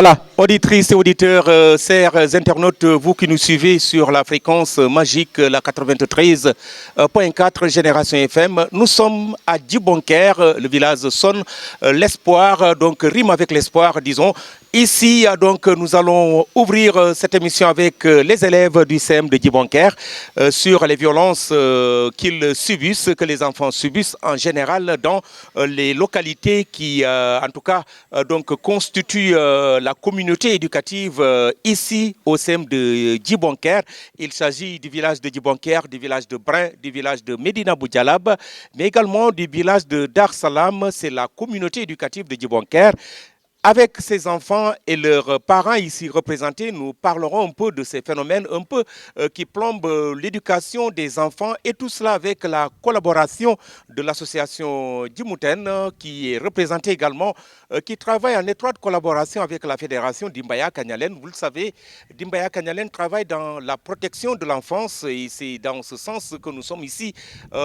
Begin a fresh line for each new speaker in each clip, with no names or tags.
Voilà, auditrices et auditeurs, chers internautes, vous qui nous suivez sur la fréquence magique, la 93.4 Génération FM, nous sommes à Djibonker, le village sonne l'espoir, donc rime avec l'espoir, disons. Ici, donc, nous allons ouvrir cette émission avec les élèves du CEM de Djibonker sur les violences qu'ils subissent, que les enfants subissent en général dans les localités qui, en tout cas, donc, constituent la communauté éducative ici au CEM de Djibonker. Il s'agit du village de Djibonker, du village de Brin, du village de Medina Boudjalab, mais également du village de Dar Salam. C'est la communauté éducative de Djibonker. Avec ces enfants et leurs parents ici représentés, nous parlerons un peu de ces phénomènes un peu qui plombent l'éducation des enfants et tout cela avec la collaboration de l'association Djimouten qui est représentée également, qui travaille en étroite collaboration avec la fédération d'Imbaya Kanyalen. Vous le savez, d'Imbaya Kanyalen travaille dans la protection de l'enfance et c'est dans ce sens que nous sommes ici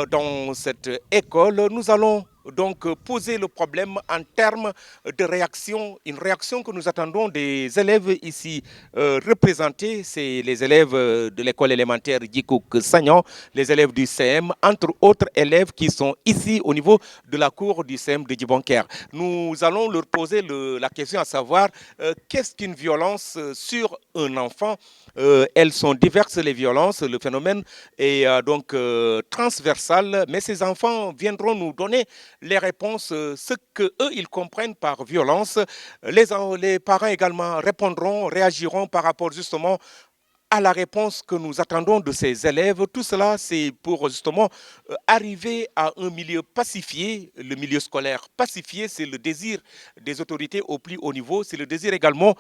dans cette école. Nous allons donc poser le problème en termes de réaction, une réaction que nous attendons des élèves ici représentés, c'est les élèves de l'école élémentaire Djikouk Sagnan, les élèves du CM, entre autres élèves qui sont ici au niveau de la cour du CM de Djibonker. Nous allons leur poser la question à savoir qu'est-ce qu'une violence sur un enfant. Elles sont diverses les violences, le phénomène est donc transversal, mais ces enfants viendront nous donner les réponses, ce qu'eux, ils comprennent par violence. Les parents également répondront, réagiront par rapport justement à la réponse que nous attendons de ces élèves. Tout cela, c'est pour justement arriver à un milieu pacifié. Le milieu scolaire pacifié, c'est le désir des autorités au plus haut niveau. C'est le désir également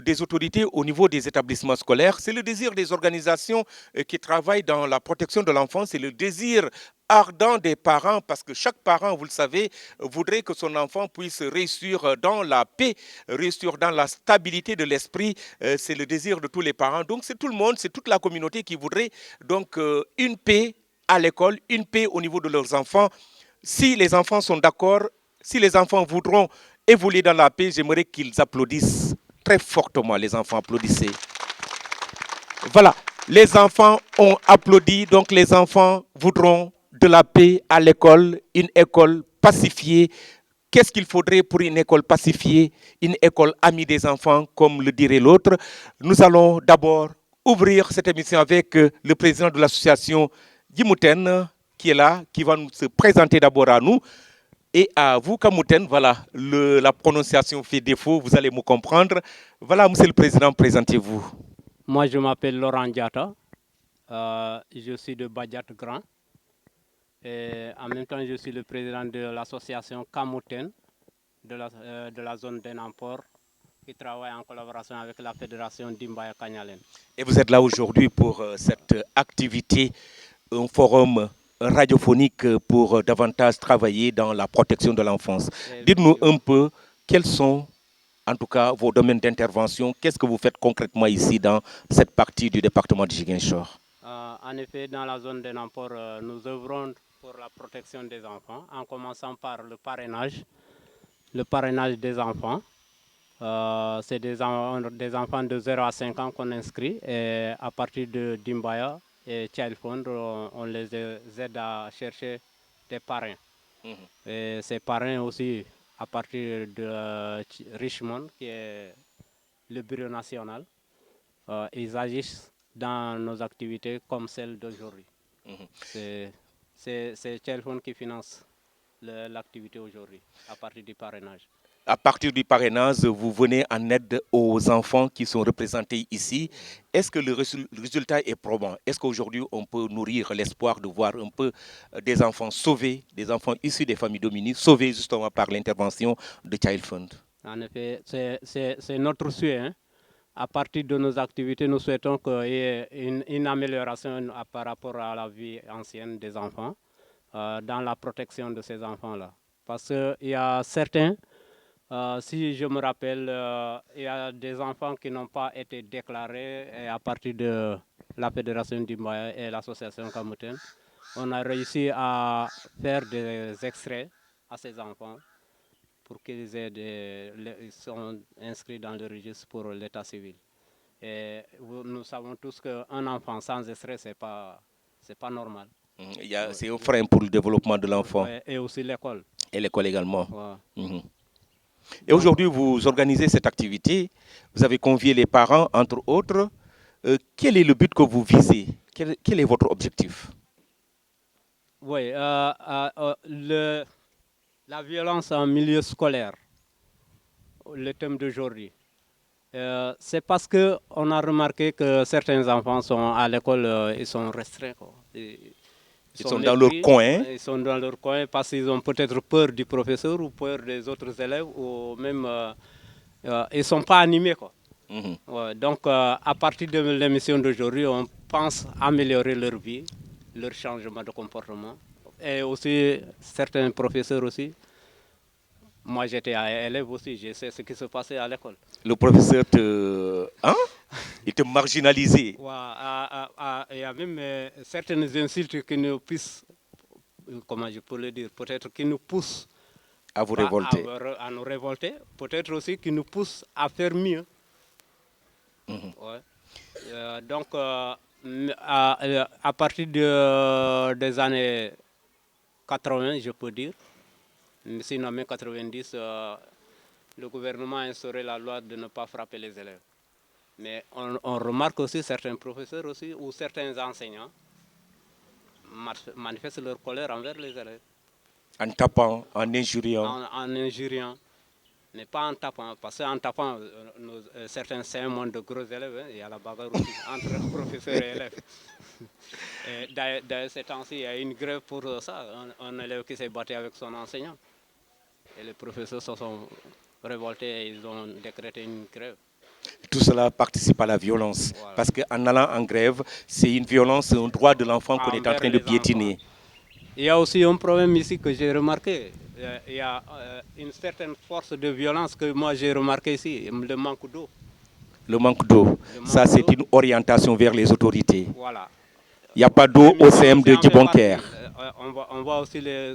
des autorités au niveau des établissements scolaires. C'est le désir des organisations qui travaillent dans la protection de l'enfance. C'est le désir ardent des parents, parce que chaque parent, vous le savez, voudrait que son enfant puisse réussir dans la paix, réussir dans la stabilité de l'esprit. C'est le désir de tous les parents. Donc c'est tout le monde, c'est toute la communauté qui voudrait donc une paix à l'école, une paix au niveau de leurs enfants. Si les enfants sont d'accord, si les enfants voudront évoluer dans la paix, j'aimerais qu'ils applaudissent très fortement. Les enfants applaudissaient. Voilà, les enfants ont applaudi, donc les enfants voudront de la paix à l'école, une école pacifiée. Qu'est-ce qu'il faudrait pour une école pacifiée, une école amie des enfants, comme le dirait l'autre? Nous allons d'abord ouvrir cette émission avec le président de l'association Djimouten, qui est là, qui va nous se présenter d'abord à nous. Et à vous, Kamouten, voilà, la prononciation fait défaut, vous allez me comprendre. Voilà, monsieur le président, présentez-vous.
Moi, je m'appelle Laurent Diata. Je suis de Badiat Grand. Et en même temps, je suis le président de l'association Kamouten de la zone d'Enampor qui travaille en collaboration avec la fédération d'Imbaya Kanyalen.
Et vous êtes là aujourd'hui pour cette activité, un forum radiophonique pour davantage travailler dans la protection de l'enfance. Dites-nous un peu quels sont en tout cas vos domaines d'intervention. Qu'est-ce que vous faites concrètement ici dans cette partie du département de Ziguinchor?
En effet, dans la zone d'Enampor, nous œuvrons pour la protection des enfants, en commençant par le parrainage des enfants. C'est des enfants de 0 à 5 ans qu'on inscrit et à partir de Dimbaya et Child Fund, on les aide à chercher des parrains. Et ces parrains aussi, à partir de Richmond, qui est le bureau national, ils agissent dans nos activités comme celle d'aujourd'hui. C'est Child Fund qui finance l'activité aujourd'hui, à partir du parrainage.
À partir du parrainage, vous venez en aide aux enfants qui sont représentés ici. Est-ce que le résultat est probant? Est-ce qu'aujourd'hui, on peut nourrir l'espoir de voir un peu des enfants sauvés, des enfants issus des familles dominées, sauvés justement par l'intervention de Child Fund?
En effet, c'est notre souhait. Hein. À partir de nos activités, nous souhaitons qu'il y ait une amélioration par rapport à la vie ancienne des enfants, dans la protection de ces enfants-là. Parce qu'il y a certains... si je me rappelle, il y a des enfants qui n'ont pas été déclarés et à partir de la Fédération d'Imbaya et l'association Kamouten, on a réussi à faire des extraits à ces enfants pour qu'ils ils sont inscrits dans le registre pour l'état civil. Et nous savons tous qu'un enfant sans stress, c'est pas normal.
C'est un frein pour le développement de l'enfant.
Et aussi l'école.
Et l'école également.
Ouais.
Et aujourd'hui, vous organisez cette activité. Vous avez convié les parents, entre autres. Quel est le but que vous visez? Quel est votre objectif?
Oui, la violence en milieu scolaire, le thème d'aujourd'hui. C'est parce qu'on a remarqué que certains enfants sont à l'école, ils sont restreints. Ils
sont dans leur coin.
Ils sont dans leur coin parce qu'ils ont peut-être peur du professeur ou peur des autres élèves ou même ils ne sont pas animés. Ouais, donc à partir de l'émission d'aujourd'hui, on pense améliorer leur vie, leur changement de comportement. Et aussi certains professeurs aussi. Moi j'étais élève aussi, je sais ce qui se passait à l'école.
Le professeur il te marginalisait.
Il y a même certaines insultes qui nous puissent, comment je peux le dire, peut-être qui nous poussent
à vous révolter.
À nous révolter, peut-être aussi qui nous poussent à faire mieux. Ouais. Donc à partir des années 80, je peux dire, sinon même 90, le gouvernement a instauré la loi de ne pas frapper les élèves. Mais on remarque aussi certains professeurs aussi, ou certains enseignants manifestent leur colère envers les élèves.
En tapant, en injuriant.
En injuriant. Mais pas en tapant, parce qu'en tapant, certains c'est un monde de gros élèves, hein, il y a la bagarre aussi entre professeurs et élèves. D'ailleurs, ces temps-ci, il y a une grève pour ça, un élève qui s'est battu avec son enseignant. Et les professeurs se sont révoltés et ils ont décrété une grève.
Tout cela participe à la violence. Voilà. Parce qu'en allant en grève, c'est une violence, un droit de l'enfant qu'on est en train de piétiner.
Il y a aussi un problème ici que j'ai remarqué. Il y a une certaine force de violence que moi j'ai remarqué ici, le manque d'eau.
Le manque d'eau, ça c'est une orientation vers les autorités.
Voilà.
Il n'y a pas d'eau au CM de Djibonker.
On va aussi les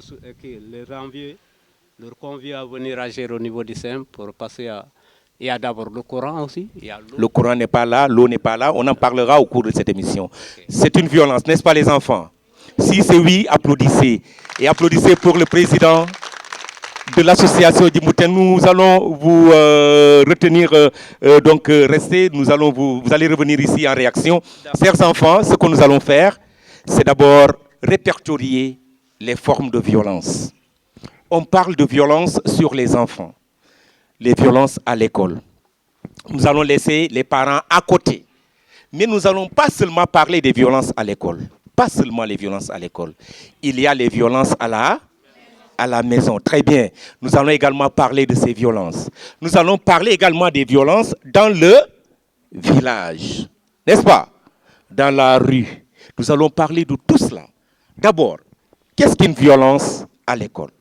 renvier, leur convier à venir agir au niveau du CM pour passer à... Il y a d'abord le courant aussi.
Le courant n'est pas là, l'eau n'est pas là. On en parlera au cours de cette émission. Okay. C'est une violence, n'est-ce pas les enfants? Si c'est oui, applaudissez. Et applaudissez pour le président de l'association Djimouten. Nous allons vous retenir, donc rester. Vous allez revenir ici en réaction. Chers enfants, ce que nous allons faire, c'est d'abord répertorier les formes de violence. On parle de violence sur les enfants. Les violences à l'école. Nous allons laisser les parents à côté. Mais nous n'allons pas seulement parler des violences à l'école. Pas seulement les violences à l'école. Il y a les violences à la maison. Très bien. Nous allons également parler de ces violences. Nous allons parler également des violences dans le village. N'est-ce pas? Dans la rue. Nous allons parler de tout cela. D'abord, qu'est-ce qu'une violence à l'école?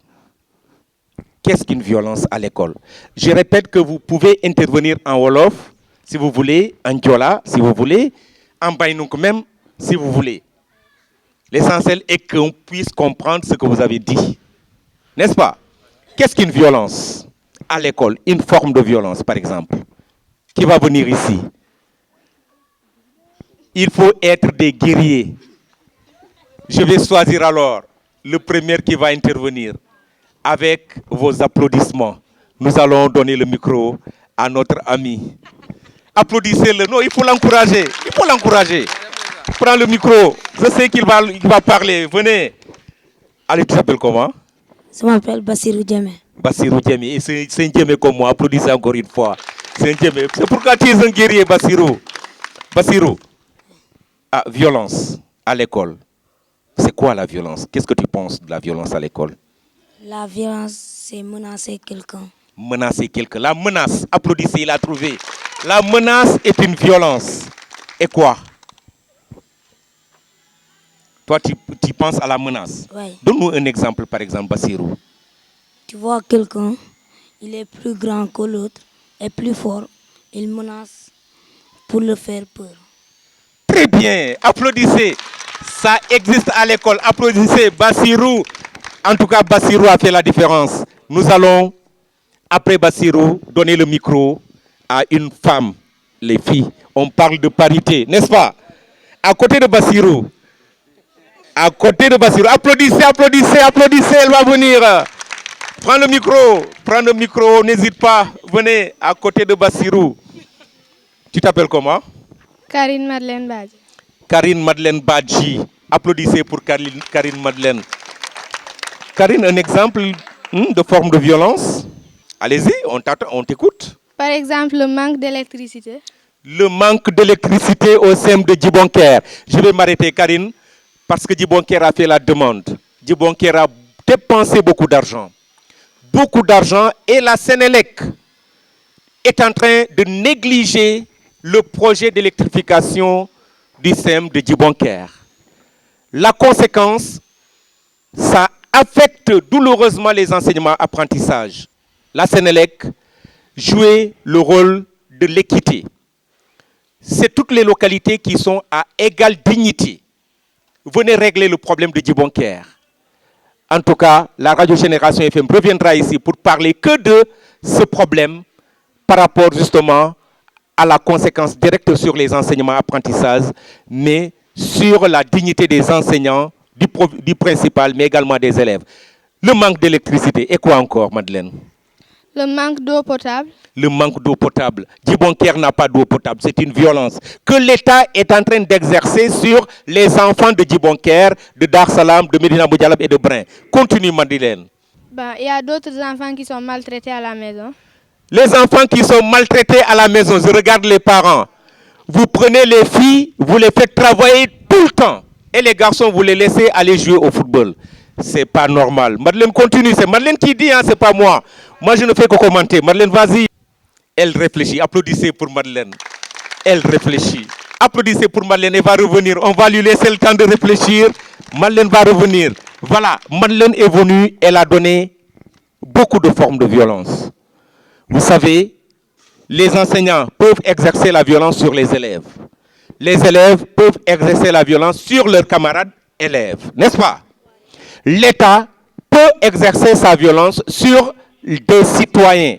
Qu'est-ce qu'une violence à l'école? Je répète que vous pouvez intervenir en Wolof, si vous voulez, en Diola, si vous voulez, en Baïnouk même, si vous voulez. L'essentiel est qu'on puisse comprendre ce que vous avez dit. N'est-ce pas? Qu'est-ce qu'une violence à l'école? Une forme de violence, par exemple. Qui va venir ici? Il faut être des guerriers. Je vais choisir alors le premier qui va intervenir. Avec vos applaudissements, nous allons donner le micro à notre ami. Applaudissez-le. Non, il faut l'encourager. Il faut l'encourager. Prends le micro. Je sais qu'il va parler. Venez. Allez, tu t'appelles comment?
Je m'appelle Bassirou Djemé.
Bassirou Djemé. C'est un Djemé comme moi. Applaudissez encore une fois. C'est un Djemé. C'est pourquoi tu es un guerrier, Bassirou. Bassirou. Ah, violence à l'école. C'est quoi la violence? Qu'est-ce que tu penses de la violence à l'école?
La violence, c'est menacer quelqu'un.
Menacer quelqu'un. La menace, applaudissez, il a trouvé. La menace est une violence. Et quoi? Toi, tu penses à la menace?
Oui.
Donne-nous un exemple, par exemple, Bassirou.
Tu vois quelqu'un, il est plus grand que l'autre, et plus fort. Il menace pour le faire peur.
Très bien, applaudissez. Ça existe à l'école. Applaudissez, Bassirou. En tout cas, Bassirou a fait la différence. Nous allons Après Bassirou, donnez le micro à une femme. Les filles, on parle de parité, n'est-ce pas? À côté de Bassirou. À côté de Bassirou. Applaudissez, applaudissez, applaudissez, elle va venir. Prends le micro, n'hésite pas. Venez à côté de Bassirou. Tu t'appelles comment?
Karine Madeleine Badji. Karine
Madeleine Badji. Applaudissez pour Karine Madeleine. Karine, un exemple de forme de violence? Allez-y, on t'attend, on t'écoute.
Par exemple, le manque d'électricité.
Le manque d'électricité au sein de Djibonker. Je vais m'arrêter, Karine, parce que Djibonker a fait la demande. Djibonker a dépensé beaucoup d'argent. Beaucoup d'argent et la Sénélec est en train de négliger le projet d'électrification du SEM de Djibonker. La conséquence, ça affecte douloureusement les enseignements apprentissages. La Sénélec jouait le rôle de l'équité. C'est toutes les localités qui sont à égale dignité. Venez régler le problème de Djibonker. En tout cas, la Radio Génération FM reviendra ici pour parler que de ce problème par rapport justement à la conséquence directe sur les enseignements apprentissages, mais sur la dignité des enseignants, du principal, mais également des élèves. Le manque d'électricité. Et quoi encore, Madeleine?
Le manque d'eau potable.
Le manque d'eau potable. Djibonker n'a pas d'eau potable. C'est une violence que l'État est en train d'exercer sur les enfants de Djibonker, de Dar Salam, de Medina Boudjalab et de Brin. Continue, Madeleine.
Il y a d'autres enfants qui sont maltraités à la maison.
Les enfants qui sont maltraités à la maison, je regarde les parents. Vous prenez les filles, vous les faites travailler tout le temps. Et les garçons, vous les laissez aller jouer au football. C'est pas normal. Madeleine continue, c'est Madeleine qui dit, hein, c'est pas moi. Moi, je ne fais que commenter. Madeleine, vas-y. Elle réfléchit. Applaudissez pour Madeleine. Elle réfléchit. Applaudissez pour Madeleine. Elle va revenir. On va lui laisser le temps de réfléchir. Madeleine va revenir. Voilà. Madeleine est venue. Elle a donné beaucoup de formes de violence. Vous savez, les enseignants peuvent exercer la violence sur les élèves. Les élèves peuvent exercer la violence sur leurs camarades élèves. N'est-ce pas? L'État peut exercer sa violence sur des citoyens.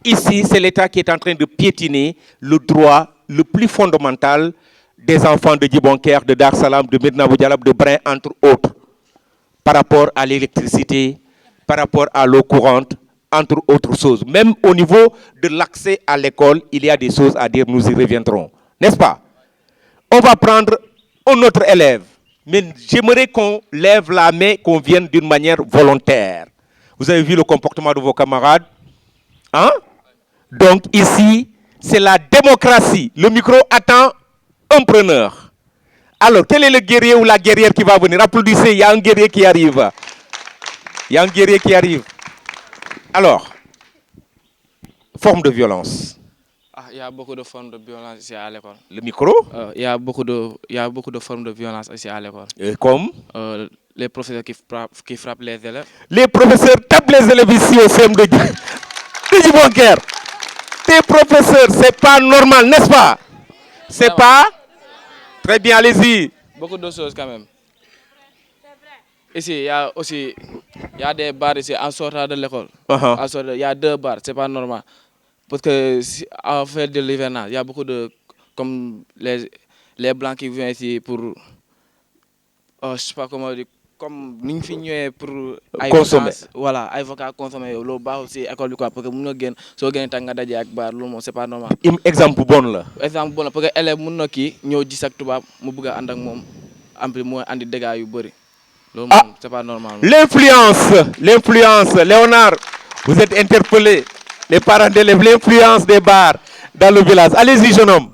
Ici, c'est l'État qui est en train de piétiner le droit le plus fondamental des enfants de Djibonker, de Dar Salam, de Medina Boudjalab, de Brin, entre autres, par rapport à l'électricité, par rapport à l'eau courante, entre autres choses. Même au niveau de l'accès à l'école, il y a des choses à dire, nous y reviendrons. N'est-ce pas? On va prendre un autre élève. Mais j'aimerais qu'on lève la main, qu'on vienne d'une manière volontaire. Vous avez vu le comportement de vos camarades? Hein? Donc ici, c'est la démocratie. Le micro attend un preneur. Alors, quel est le guerrier ou la guerrière qui va venir? Applaudissez, il y a un guerrier qui arrive. Il y a un guerrier qui arrive. Alors, forme de violence.
Il y a beaucoup de formes de violence ici à l'école.
Le micro?
Il y a beaucoup de formes de violence ici à l'école.
Comme?
Les professeurs qui frappent les élèves.
Les professeurs tapent les élèves ici au CM de Djibonker. Les professeurs, c'est pas normal, n'est-ce pas? C'est pas? Très bien, allez-y.
Beaucoup de choses quand même. Ici, il y a des bars ici en sortant de l'école. Il y a 2 bars, c'est pas normal. Parce que à faire de l'hivernage, il y a beaucoup de, comme les blancs qui viennent ici pour, je sais pas comment dire, comme nous finissons pour
consommer.
Voilà, avocat consommer, le bar aussi, école quoi, parce que nous gagnons, so gagnons tanga d'aller avec bar, c'est pas normal.
Exemple bon là.
Exemple bon là, parce que élève mun qui, ñoo gis ak tubaab mu bëgg ànd ak moom, am bi mooy andi dégâts yu bëri. Loolu c'est pas normal. L'influence,
Léonard, vous êtes interpellé. Les parents d'élèves, l'influence des bars dans le village. Allez-y, jeune homme.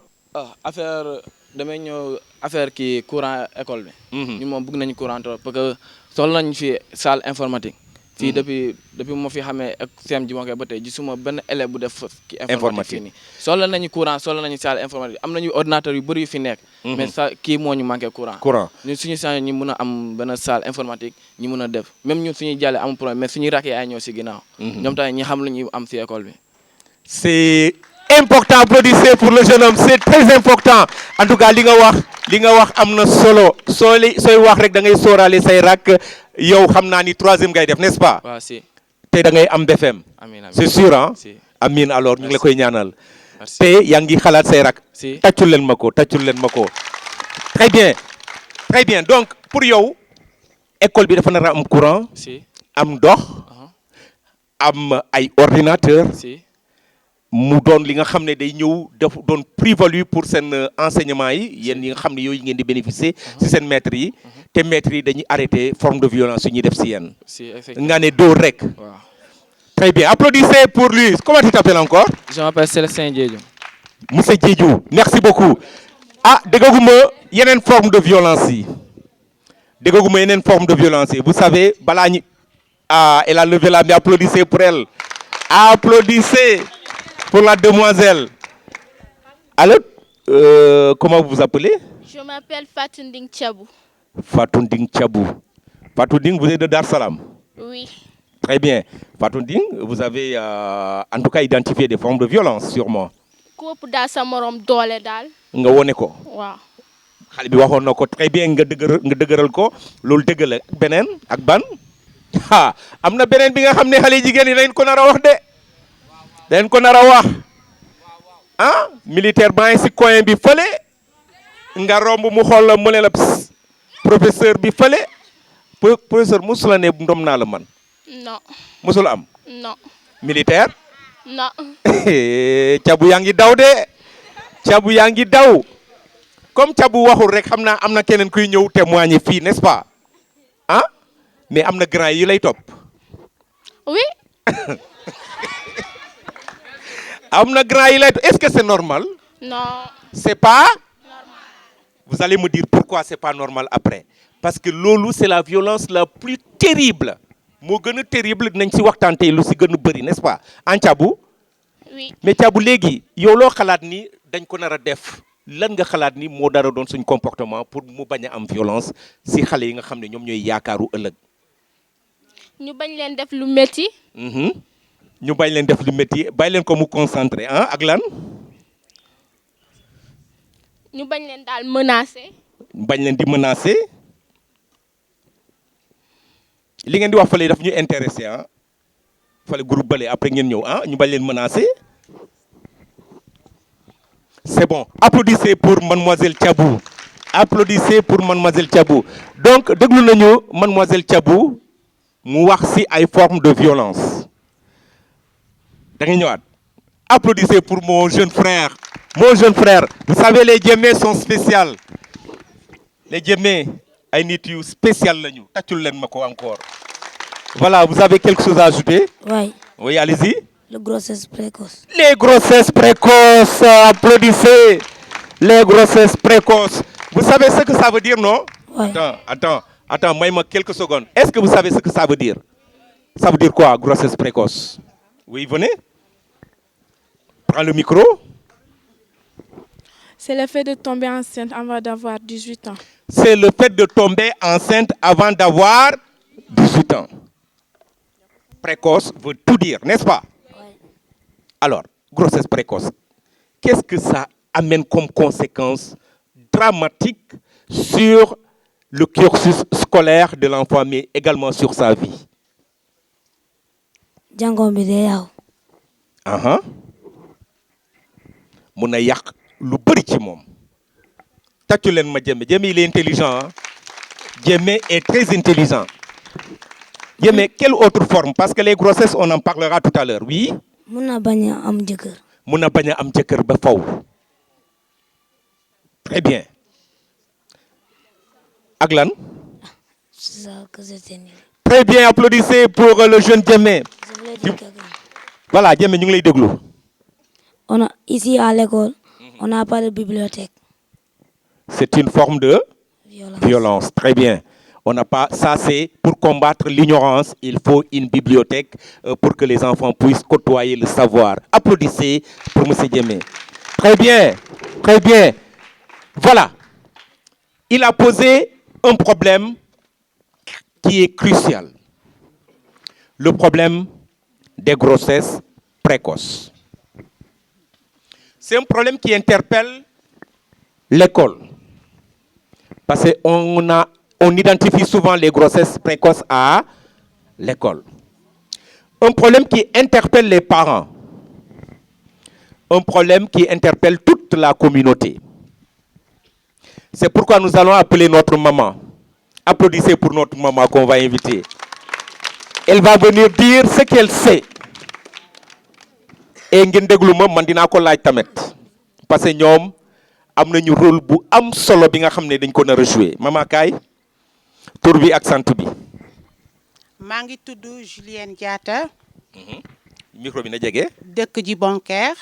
Affaire qui courant école bi. Ñu moom bëgg nañu courant parce que soxla nañu fi salle informatique. Fii depuis mo fi xamee ak CM Djibonker ba tey gisuma benn élève bu def ki informatique fii nii. Soxla nañu courant, soxla nañu salle informatique. Am nañu ordinateur yu bëri yu fi nekk. Mais ça kii moo ñu manqué courant. Ñun suñu saa ñu mën a am benn salle informatique ñu mën a def. Même ñun suñuy jàllee amul problème mais suñuy rakk ay ñëw si ginnaaw. Ñoom tamit ñi xam lu ñuy am si école bi.
C'est important, applaudissez pour le jeune homme, c'est très important. En tout cas, li nga wax amna solo. Soy wax rek da ngay soralé say rak yow xamna ni 3e ngay def, n'est-ce pas?
Waaw si.
te da ngay am BFM.
amiin amiin
c'est sûr hein.
si
amiin alors ñu ngi la koy ñaanal.
merci
te yaa ngi xalaat say rak.
si
tàccul leen ma ko tàccul leen ma ko. très bien très bien donc pour yow école bi dafa nar a am courant.
si
am ndox. am ay ordinateur
si
mu doon li nga xam ne day ñëw daf doon plus-value pour seen enseignement yi yéen yi nga xam ne yooyu ngeen di bénéficier ci seen maîtres yi te maîtres yi dañuy arrêter forme de violence yu ñuy def ci yéen.
si effectivement
nga ne dóor rek.
waaw.
très bien applaudissez pour lui comment tu t'appelles encore.
je m'appelle Célestin Diédhiou.
monsieur Diédhiou merci beaucoup. ah déggaguma yeneen forme de violence yi déggaguma yeneen forme de violence yi vous savez balaa ñi ah elle a levé la main applaudissez pour elle applaudissez pour la demoiselle. Alors comment vous vous appelez.
Je m'appelle Fatou Nding Tchabou.
Fatou Nding Tchabou. Fatou Nding vous êtes de Dar Salam.
Oui.
Très bien Fatou Nding vous avez en tout cas identifié des formes de violence sûrement.
ku ëpp daal sa morom doole daal.
nga wone ko.
waaw.
xale bi waxoon na ko très bien nga dëgëral ko loolu dëgg la beneen ak ban ah am na beneen bi nga xam ne xale jigéen yi dañ ko nar a wax de dañ ko nar a wax ah militaire baa ngi si coin bi fële nga romb mu xool la mu ne la professeur bi fële professeur mosul la ne ndom naa la man.
non.
mosul am.
non.
militaire.
non.
cabu yaa ngi daw de cabu yaa ngi daw. comme cabu waxul rek xam naa am na keneen kuy ñëw témoigner fii n'est-ce pas ah mais am na grand yi lay topp.
oui.
am na grand yi lay topp est-ce que c'est normal.
non.
c'est pas. normal. Vous allez me dire pourquoi c'est pas normal après parce que loolu c'est la violence la plus terrible moo gën a terrible dinañ ci waxtaan tey lu ci gën a bëri n'est-ce pas en cabu.
oui.
mais cabu léegi yow loo xalaat ni dañ ko nar a def. lan nga xalaat ni moo dara doon suñ comportement pour mu bañ a am violence si xale yi nga xam ne ñoom ñooy yaakaaru ëllëg.
ñu bañ leen def lu métti.
ñu bañ leen def lu métti bàyyi leen ko mu concentré ah ak lan.
ñu bañ leen daal menacer.
bañ leen di menacer. li ngeen di wax fële daf ñu intéressé ah fële groupe bële après ngeen ñëw ah ñu bañ leen menacer. C'est bon. Applaudissez pour mademoiselle Tchabou. Applaudissez pour mademoiselle Tchabou. Donc, déglu nañu mademoiselle Tchabou mu wax ci ay formes de violence. Da nga ñëwaat. Applaudissez pour mon jeune frère. Mon jeune frère. Vous savez les Djemé sont spéciales. Les Djemé ay nit yu spécial lañu. Tàccul leen ma ko encore. Voilà, vous avez quelque chose à ajouter?
Oui.
Oui, allez-y.
La grossesse précoce.
Les grossesses précoces, applaudissez. Les grossesses précoces. Vous savez ce que ça veut dire, non?
Oui.
Attends, moi, quelques secondes. Est-ce que vous savez ce que ça veut dire? Ça veut dire quoi, grossesse précoce? Oui, venez. Prends le micro.
C'est le fait de tomber enceinte avant d'avoir 18 ans.
C'est le fait de tomber enceinte avant d'avoir 18 ans. Précoce veut tout dire, n'est-ce pas? Alors, grossesse précoce, qu'est-ce que ça amène comme conséquence dramatique sur le cursus scolaire de l'enfant, mais également sur sa vie?
jàngoom bi day yàqu.
mun na yàq lu bëri ci moom. tàccu leen ma Djemé Djemé il est intelligent hein? Djemé est très intelligent. Djemé quelle autre forme parce que les grossesses on en parlera tout à l'heure oui.
mun na bañ a am jëkkër.
mun na bañ a am jëkkër ba faw. très bien. ak lan.
C'est ça que je tenais.
Très bien, applaudissez pour le jeune Djemé.
Je voulais dire quelque chose.
Voilà, Djemé, ñu ngi lay déglu.
Ici à l'école, on n'a pas de bibliothèque.
C'est une forme de violence. Très bien. On n'a pas ça, c'est pour combattre l'ignorance, il faut une bibliothèque pour que les enfants puissent côtoyer le savoir. Applaudissez pour monsieur Djemé. Très bien. Très bien. Voilà. Il a posé un problème qui est crucial. Le problème des grossesses précoces. C'est un problème qui interpelle l'école. Parce qu'on identifie souvent les grossesses précoces à l'école. un problème qui interpelle les parents, un problème qui interpelle toute la communauté. C'est pourquoi nous allons appeler notre maman. Applaudissez pour notre maman qu'on va inviter. Elle va venir dire ce qu'elle sait. Et ngeen déglu ma man dinaa ko laaj tamit parce que ñoom am nañu rôle bu am solo bi nga xam ne dañ ko nar a jouer. Maman kaay tur bi ak sant bi.
maa ngi tudd Julienne Diatta.
micro bi na jege.
dëkk ji Bonker.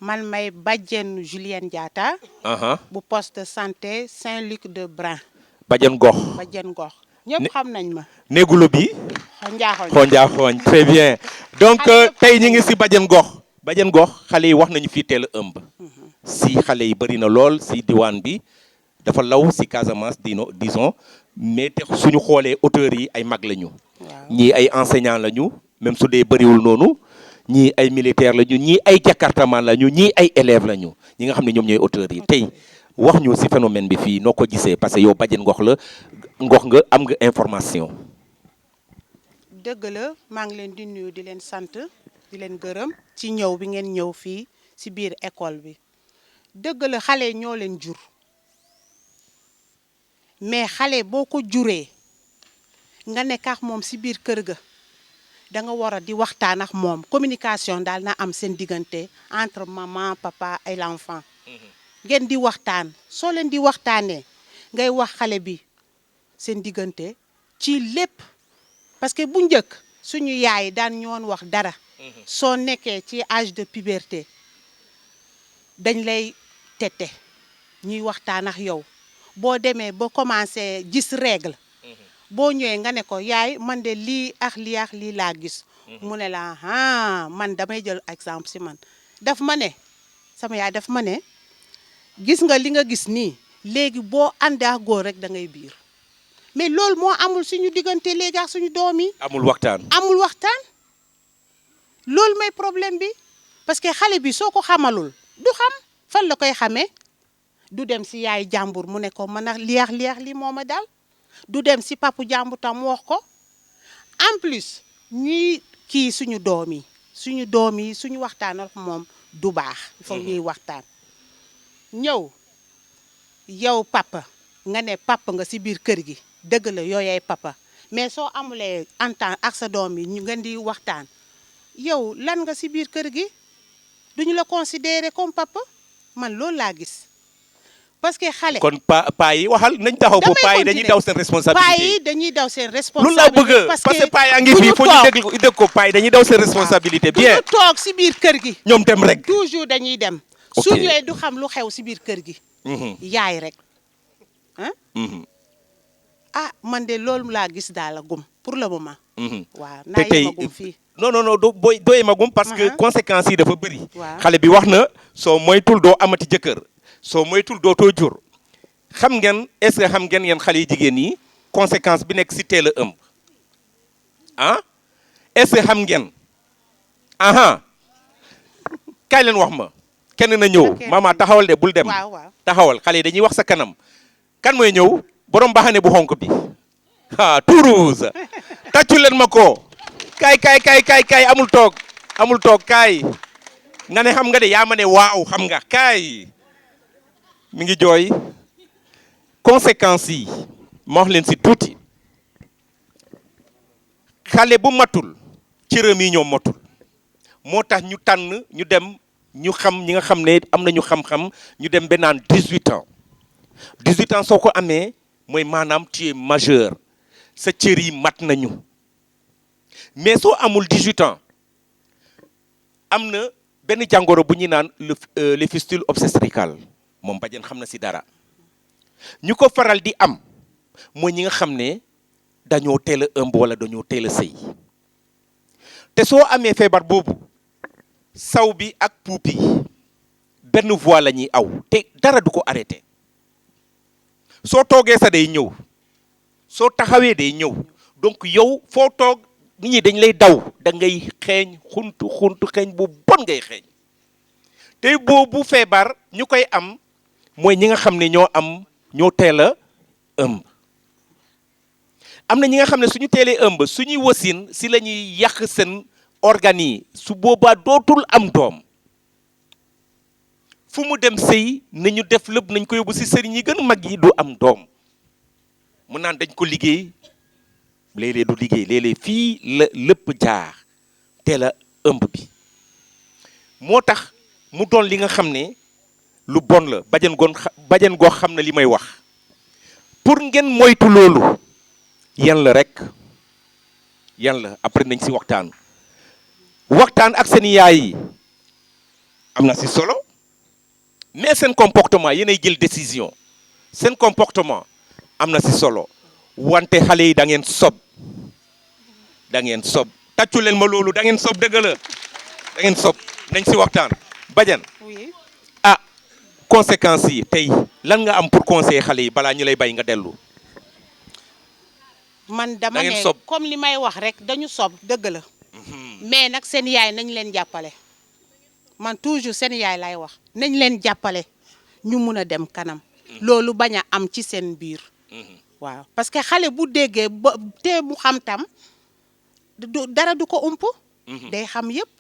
man may bàjjen Julienne Diatta. bu poste de santé Saint-Luc de Brin.
bàjjen gox.
bàjjen gox ñëpp xam nañ ma.
néegulo bi. xonjaaxooñ très bien. donc tey ñu ngi si bàjjen gox. bàjjen gox xale yi wax nañu fii teel a ëmb. si xale yi bëri na lool si diwaan bi dafa law si Casamance disons mais te suñu xoolee auteurs yi ay mag lañu. ñii ay enseignants lañu même su dee bëriwul noonu. ñii ay militaires lañu ñii ay jakartaman lañu ñii ay élèves lañu ñi nga xam ne ñoom ñooy auteurs yi tey wax ñu si phénomène bi fii noo ko gisee parce que yow bàjjen ngox la ngox nga am nga information.
dëgg la maa ngi leen di nuyu di leen sant di leen gërëm ci ñëw bi ngeen ñëw fii si biir école bi dëgg la xale ñoo leen jur mais xale boo ko juree nga nekk ak moom si biir kër ga. da nga war a di waxtaan ak moom communication daal na am seen diggante entre maman papa et l'enfant ngeen di waxtaan soo leen di waxtaanee ngay wax xale bi seen diggante ci lépp parce que bu njëkk suñu yaay daan ñoon wax dara soo nekkee ci âge de puberté dañ lay tette ñuy waxtaan ak yow boo demee ba commencé gis règle boo ñëwee nga ne ko yaay man de lii ak lii laa gis mu ne la man damay jël exemple si man daf ma ne sama yaay daf ma ne gis nga li nga gis nii léegi boo àndee ak góor rek da ngay biir mais loolu moo amul suñu diggante léegi ak suñu doom yi. amul waxtaan loolu mooy problème bi parce que xale bi soo ko xamalul du xam fan la koy xamee du dem si yaay jàmbur mu ne ko mën a liyax li moo ma daal. du dem si papu jàmbur tam wax ko en plus ñuy kii suñu doom yi suñu waxtaan ak moom du baax. il faut ñuy waxtaan. ñëw yow papa nga ne papa nga si biir kër gi dëgg la yooyay papa mais soo amulee entente ak sa doom yi ñu ngeen di waxtaan yow lan nga si biir kër gi duñu la considérer comme papa man loolu laa gis. parce que xale
kon paa yi waxal nañ taxaw ko paa yi dañuy daw seen responsabilité
paa yi dañuy daw seen responsabilité.
lu la bëgg parce que paa yaa ngi fii foo ñu dégg ko paa yi dañuy daw seen responsabilité. bien
du toog si biir kër gi.
ñoom dem rek.
toujours dañuy dem. su ñëwee du xam lu xew si biir kër gi. yaay rek man de loolu laa gis daal la gum pour le moment. waaw naa yemagum fii.
non doo yemagum parce que conséquences yi dafa bëri. xale bi wax na soo moytul doo amati jëkkër. soo moytul dootoo jur xam ngeen est-ce que xam ngeen yeen xale yi jigéen yi conséquence bi nekk si teel a ëmb est-ce que xam ngeen kaay leen wax ma kenn na ñëw mama taxawal de bul dem taxawal xale yi dañuy wax sa kanam kan mooy ñëw borom baxane bu xonk bi Toulouse tàccu leen ma ko kaay amul toog kaay nga ne xam nga de yaa ma ne waaw xam nga kaay mi ngi jooy conséquences yi ma wax leen si tuuti xale bu matul cëram yi ñoom matul moo tax ñu tànn ñu dem ñu xam ñi nga xam ne am nañu xam-xam ñu dem ba naan 18 ans 18 ans soo ko amee mooy maanaam tu es majeur sa cër yi mat nañu mais soo amul 18 ans am na benn jàngoro bu ñuy naan les fistules obstétricales moom bàjjen xam na si dara ñu ko faral di am mooy ñi nga xam ne dañoo teel a ëmb wala dañoo teel a sëy te soo amee feebar boobu saw bi ak puup yi benn voie la ñuy aw te dara du ko arrêté soo toogee sa day ñëw soo taxawee day ñëw donc yow foo toog nit ñi dañ lay daw da ngay xeeñ xuntu xeeñ bu bon ngay xeeñ te boobu feebar ñu koy am mooy ñi nga xam ne ñoo teel a ëmb am na ñi nga xam ne suñu teelee ëmb suñuy wasin si la ñuy yàq seen organes yi su boobaa dootul am doom fu mu dem sëy nañu def lépp nañ ko yóbbu si sëriñ yi gën mag yi du am doom mu naan dañ ko liggéey léeg-léeg du liggéey léeg-léeg fii la lépp jaar teel a ëmb bi moo tax mu doon li nga xam ne lu bon la bajen goo xam ne li may wax pour ngeen moytu loolu yan la rek yan la après nañ si waxtaan ak seen yaay yi am na si solo mais seen comportement yéenay jël décision seen comportement am na si solo wante xale yi da ngeen sob tàccu leen ma loolu da ngeen sob dëgg la da ngeen sob nañ si waxtaan Badiane
oui
conséquences yi tey lan nga am pour conseiller xale yi balaa ñu lay bay nga dellu
man dama ne comme li may wax rek dañu sob dëgg la mais nag seen yaay nañ leen jàppale man toujours seen yaay lay wax nañ leen jàppale ñu mun a dem kanam loolu bañ a am ci seen biir waaw parce que xale bu déggee ba te mu xam tam dara du ko ump day xam yëpp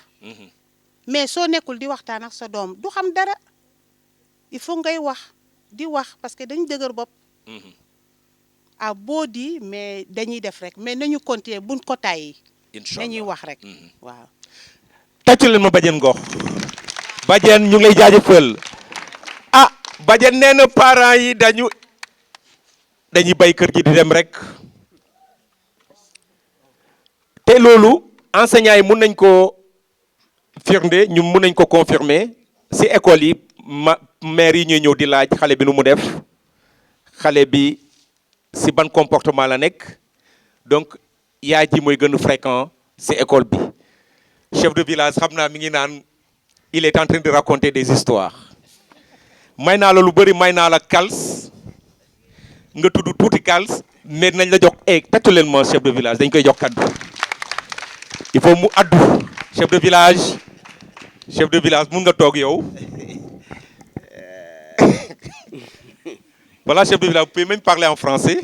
mais soo nekkul di waxtaan ak sa doom du xam dara il faut ngay wax di wax parce que dañu dëgër bopp ah boo di mais dañuy def rek mais nañu continuer buñ ko tàyyi nañuy wax rek waaw
tàccu leen ma Badiane Ngor Badiane ñu ngi lay jaajëfal Badiane nee na parents yi dañuy bay kër gi di dem rek te loolu enseignants yi mun nañ ko firnde ñu mun nañ ko confirmer si école yi maire yi ñuy ñëw di laaj xale bi nu mu def xale bi si ban comportement la nekk donc yaay ji mooy gën a fréquent si école bi chef de village xam naa mi ngi naan il est en train de raconter des histoires may naa la lu bëri may naa la kals nga tudd tuuti kals mais nañ la jox tàccu leen ma chef de village dañ koy jox kaddu il faut mu addu chef de village mun nga toog yow voilà chef de village vous pouvez même parler en français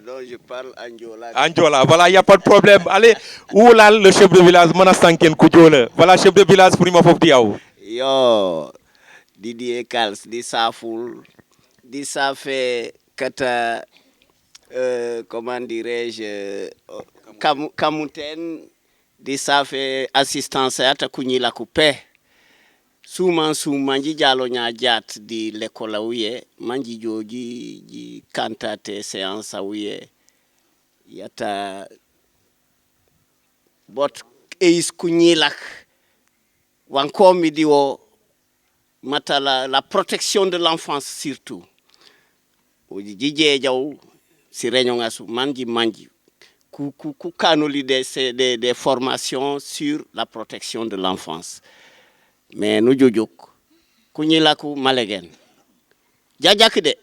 non je parle Andiola.
Andiola voilà il y a pas de problème allez wulal le chef de village mën a sànkeen ku joola voilà chef de village pour ma foofu di yow
yo Didier Kals di saful di safe kata comment dirais-je kamuten di safe assistance ata kunyila kupe suma manji jalo nya jat di lekola uye manji joji ji kantate séance uye yata bot eis kunyilak wankomi diwo mata la protection de l'enfance surtout oji jaw si réunion ngasu manji ku kanoli des formations sur la protection de l'enfance mais nu jojuk kunyilaku malegen jajak de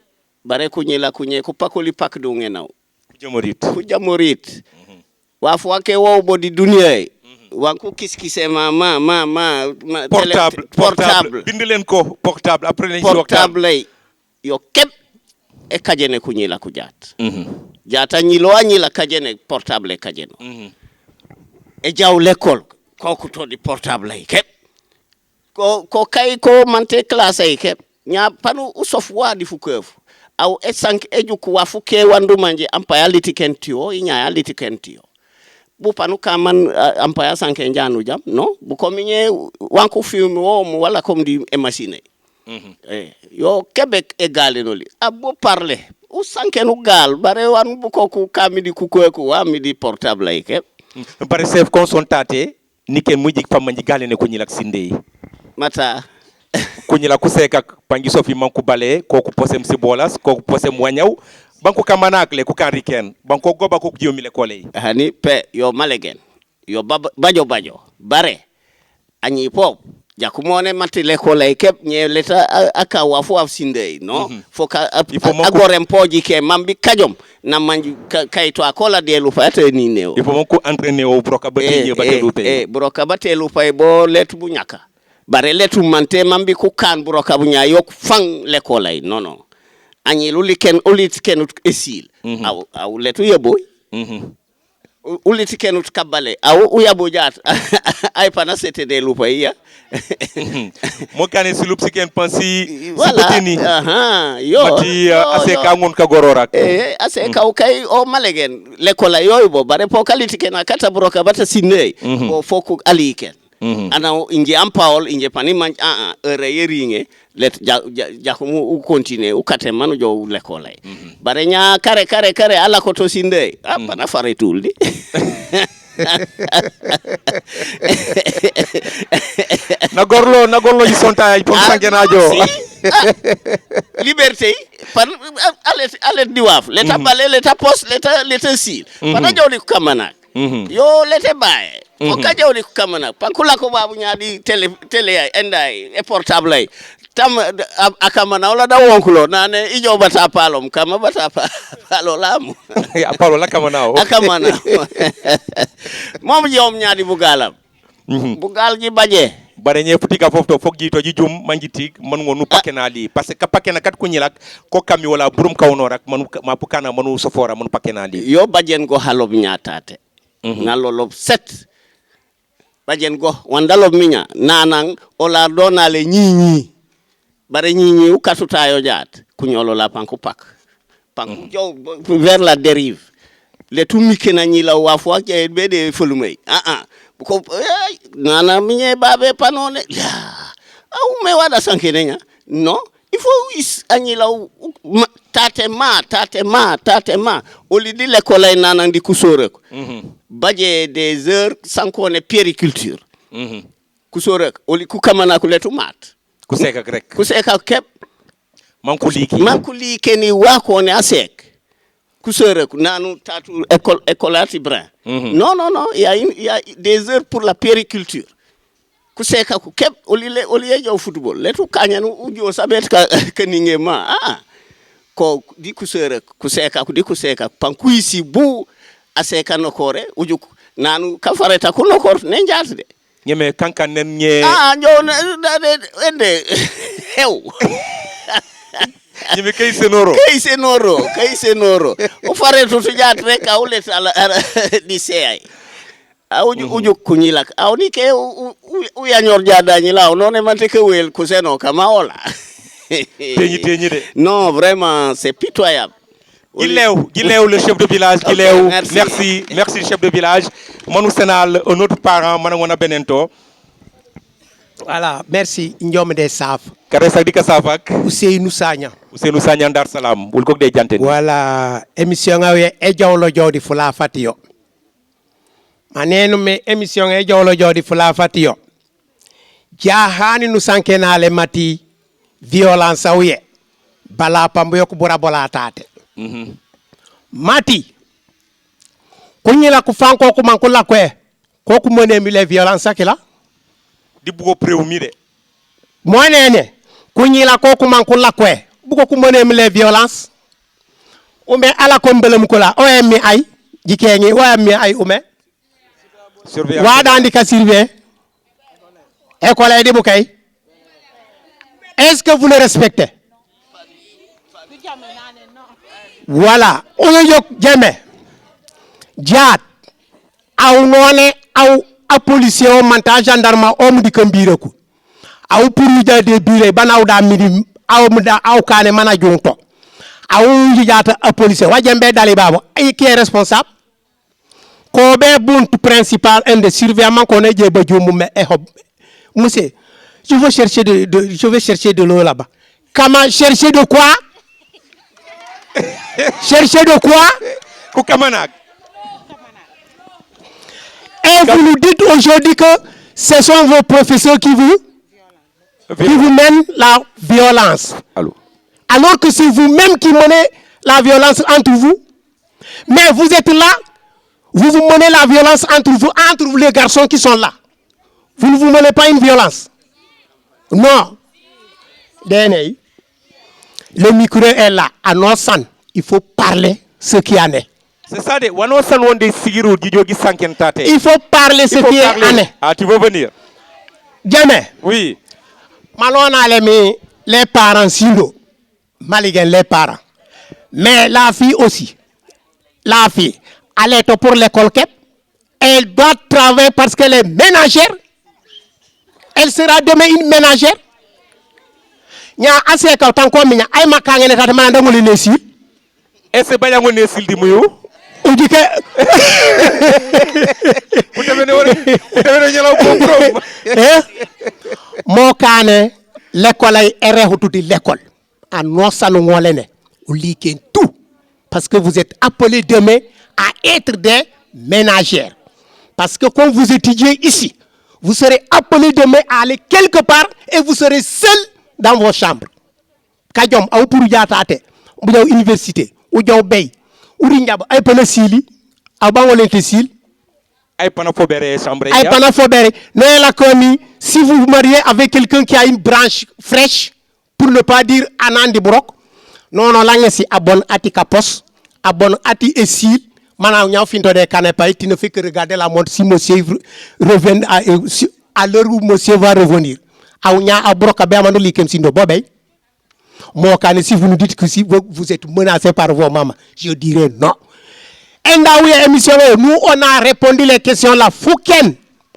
bare kunyilaku nye ku pakoli pak do ngenaw ku jamorit wafu wake wo bodi dunia wanku kiskise ma portable
bind leen ko portable après lañ
portable yo kep e kajene kunyilaku jat jata nyilo anyila kajene portable kajeno e jaw l'école koku to di portable kep ko kay ko mante classe ay kep nya panu usof wadi fukefu au esank ejuku wafuke wandu manje ampaya litikentio inya litikentio bu panu kaman ampaya sanke njanu jam no bu kominye wanku film wo mu wala comme di machine yo Québec égalé noli abo parler u sanke nu gal bare wan bu koku kamidi kukoku wa midi portable ay kep
bare chef consultate nike mujik famanji galene ko nyilak sinde
mata
kunyila kuseka pangi sofi manku bale koku posem si bolas koku posem wanyaw banko kamanak le ku kanriken banko goba ko jiomi le kolay
hani pe yo malegen yo bajo bare anyi pop jakumone mati le kolay kep nye leta aka wafu af sindey no foka agorem poji ke mambi kajom na manji kayto akola de lu fata ni neo
il faut manko entraîner au broka batelu batelu
broka batelu pay bo letu bu nyaka bare letu mante mambi ku kan broka bu nya yok fang le kolay non anyi lu liken olit ken esil aw letu yeboy uliti kenut kabale aw uyabo jat ay pana c'était des lupaya
mo kane si lup si ken pensi
voilà yo
mati ase ka ngon ka gororak
ase ka kay o malegen l'école yoy bo bare po kaliti ken akata broka bata sinne o foku ali ken ana inje ampawol inje pani man heure yeringe let jakumu u continue u kate manu jo l'école bare nya kare ala ko to sinde pana fare tuldi
nagorlo yisonta pom sankenajo
liberté par alet diwaf leta bale leta post leta sil pana jawli kamana yo lete baye o ka jawli kamana pankula ko babu nyaadi télé ay enday e portable ay tam akamana wala da wonkulo nane ijo bata palom kama bata palo lamu
palo la kamana o
akamana mom jom nyaadi bugalam bugal ji baje
bare ñe futika fofto fok jito ji jum mangitik man ngonu pakenali parce que pakena kat ko ñilak ko kami wala burum kawno rak man ma pukana manu sofora man pakenali
yo bajen go halob nyaatate nalolob set bajen go wandalob minya nanang ola donale ñi bare ñi u katuta yo jaat ku ñolo la panku pak jow vers la dérive le tout mikena ñi la wa fo ak be de fulumay ko nana miñe babe panone au me wada sankene nya non il faut is anyila tate ma oli di l'école nana ndi kusore ko baje des heures sans qu'on ait périculture kusore oli ku kamana ku letu mat
kuseka grek
kuseka kep mankuli keni wako ne asek kusere nanu tatu école Atibrin non il y a des heures pour la périculture kuseka ku kep oli jaw football letu kanyanu ujo sabet ka ninge ma ko di kusere kuseka ku di kuseka pankuisi bu aseka nokore uju nanu kafareta ku nokor ne jatde
ñeme kankan nen ñe
ende hew
ñeme kay senoro o fare to jaat rek awle di sey uju kuñilak awni ke u yañor jadañi law non mante ke wel ku seno kama ola teñi de
non vraiment c'est pitoyable.
Gilew le chef de village Gilew merci chef de village manu senal un autre parent man wona benento
voilà merci njom de saf
kare sak dika safak
Ousseynou Sagna
Dar Salam bul ko de janteni
voilà émission ngawe e jawlo jawdi fula fatiyo manenu me émission e jawlo jawdi fula fatiyo jahani nu sankenale mati violence awye bala pambo yok bura bola tate mati kunyila kufanko ku mankula kwe ko ku monemi les violence akila
di bugo préumi de
monene kunyila ko ku mankula kwe bugo ku monemi les violence ume ala ko mbelem ko la o mi ay jikengi wa mi ay ume wa dandi ka surveiller école di bukay est-ce que vous le respectez? Voilà, on yok jeme jaat aw none aw policier o manta gendarme o mudi kambireku aw puruja de bire banaw da midi aw kane mana junto aw jijata a policier wajembe dali babo ay qui est responsable ko be buntu principal un de surveillement qu'on est je ba jomu me monsieur je veux chercher de l'eau là-bas. Comment chercher de quoi? Chercher de quoi? Et vous nous dites aujourd'hui que ce sont vos professeurs qui vous mènent la violence. Alors que c'est vous-même qui menez la violence entre vous. Mais vous êtes là, vous menez la violence entre vous les garçons qui sont là. Vous ne vous menez pas une violence. Non. Le micro est là, à Norsan. Il faut parler ce qui en est.
C'est ça, il
faut parler ce qui en est.
Ah, tu veux venir?
Jamais.
Oui.
Malon les parents, sinon, maligen les parents. Mais la fille aussi. La fille. aller pour l'école kep. Elle doit travailler parce qu'elle est ménagère. Elle sera demain une ménagère. Nya assez ka tanko minya ay makanga ne tata man ndangoli nesil.
Est-ce que bayango nesil di muyo?
On dit que
vous devez nyala ko
mo kané l'école ay erehu tuti l'école. En nosanu ngolene ou liken tout parce que vous êtes appelés demain à être des ménagères. Parce que quand vous étudiez ici, vous serez appelés demain à aller quelque part et vous serez seul dans vos chambres. Kajom au pour jatate, ou dans université, ou dans bay, ou rinjab ay pana sili, aba wolente sil,
ay pana fobéré chambre.
Ay pana fobéré. Noël a commis, si vous vous mariez avec quelqu'un qui a une branche fraîche, pour ne pas dire anandi brok, non là si abon ati kapos, abon ati esil. Maintenant, tu ne fais que regarder la montre si monsieur revient à l'heure où monsieur va revenir. Si vous nous dites que si vous êtes menacé par vos mamans, je dirais non. Nous, on a répondu les questions là. Fouken,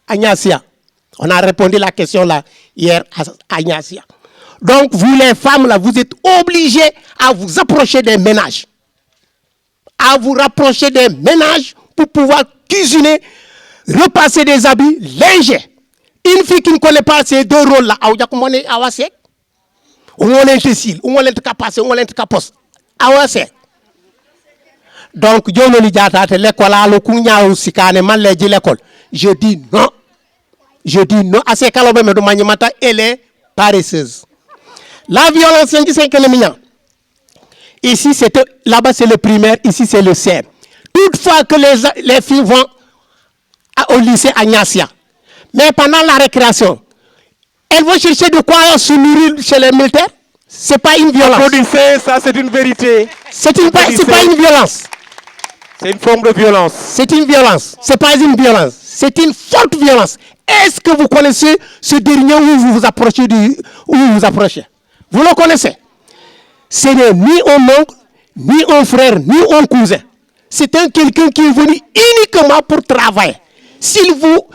Agnasia. On a répondu la question là hier à Agnasia. Donc, vous les femmes là, vous êtes obligés à vous approcher des ménages. À vous rapprocher des ménages pour pouvoir cuisiner, repasser des habits légers. Une fille qui ne connaît pas ces deux rôles-là, donc, je dis non. Je dis non. Elle est paresseuse. La violence, c'est ici, là-bas, c'est le primaire, ici, c'est le CM. Toutefois que les filles vont au lycée Agnasia, mais pendant la récréation, elles vont chercher de quoi se nourrir chez les militaires. Ce n'est pas une violence.
Applaudissez, ça c'est une vérité.
C'est pas une violence.
C'est une forme de violence.
C'est une violence. Ce n'est pas une violence. C'est une forte violence. Est-ce que vous connaissez ce dernier où vous vous approchez Vous le connaissez? Ce n'est ni un oncle, ni un frère, ni un cousin. C'est quelqu'un qui est venu uniquement pour travailler. S'il vous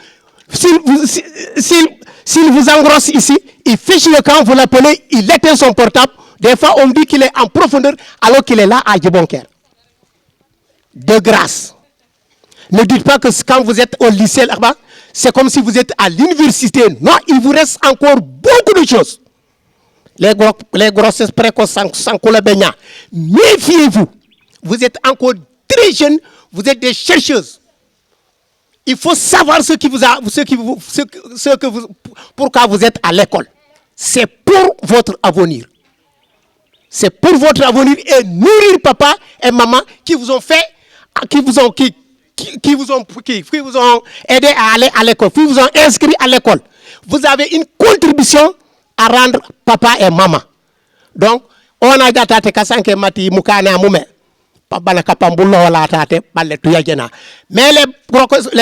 engrosse ici, il fiche le camp, vous l'appelez, il éteint son portable. Des fois, on dit qu'il est en profondeur alors qu'il est là à Djibonker. De grâce. Ne dites pas que quand vous êtes au lycée là-bas, c'est comme si vous êtes à l'université. Non, il vous reste encore beaucoup de choses. Les grossesses précoces sans colabénia. Méfiez-vous. Vous êtes encore très jeune. Vous êtes des chercheuses. Il faut savoir pourquoi vous êtes à l'école. C'est pour votre avenir. C'est pour votre avenir et nourrir papa et maman qui vous ont fait, qui vous ont aidé à aller à l'école, qui vous ont inscrit à l'école. Vous avez une contribution à rendre papa et maman. Donc, on a dit que mati mukane amume. Mais les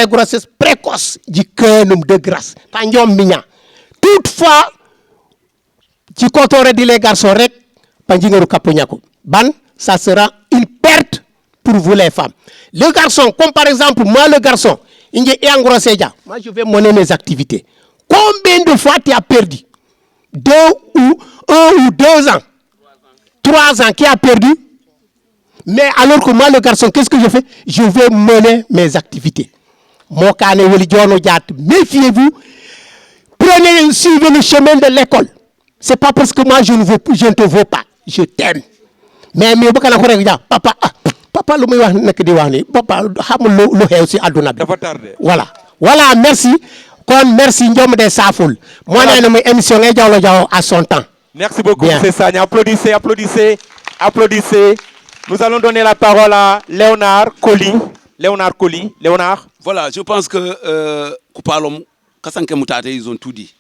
grossesses précoces du cœur de grâce. Toutefois, tu comptes dit les garçons, ça sera une perte pour vous les femmes. Le garçon, comme par exemple, moi le garçon, moi je vais mener mes activités. Combien de fois tu as perdu? 1 ou 2 ans, 3 ans qui a perdu? Mais alors que moi, le garçon, qu'est-ce que je fais? Je vais mener mes activités. Méfiez-vous. Suivez le chemin de l'école. C'est pas parce que moi, je ne te veux pas. Je t'aime. Mais papa, papa, voilà. Voilà, merci. Merci, Ndiom de Safoul. Moi, j'ai émission à son temps.
Merci beaucoup, c'est ça. Applaudissez, applaudissez, applaudissez. Nous allons donner la parole à Léonard Colli. Léonard Colli. Léonard.
Voilà, je pense que Koupalom, Kassanke Moutate, ils ont tout dit.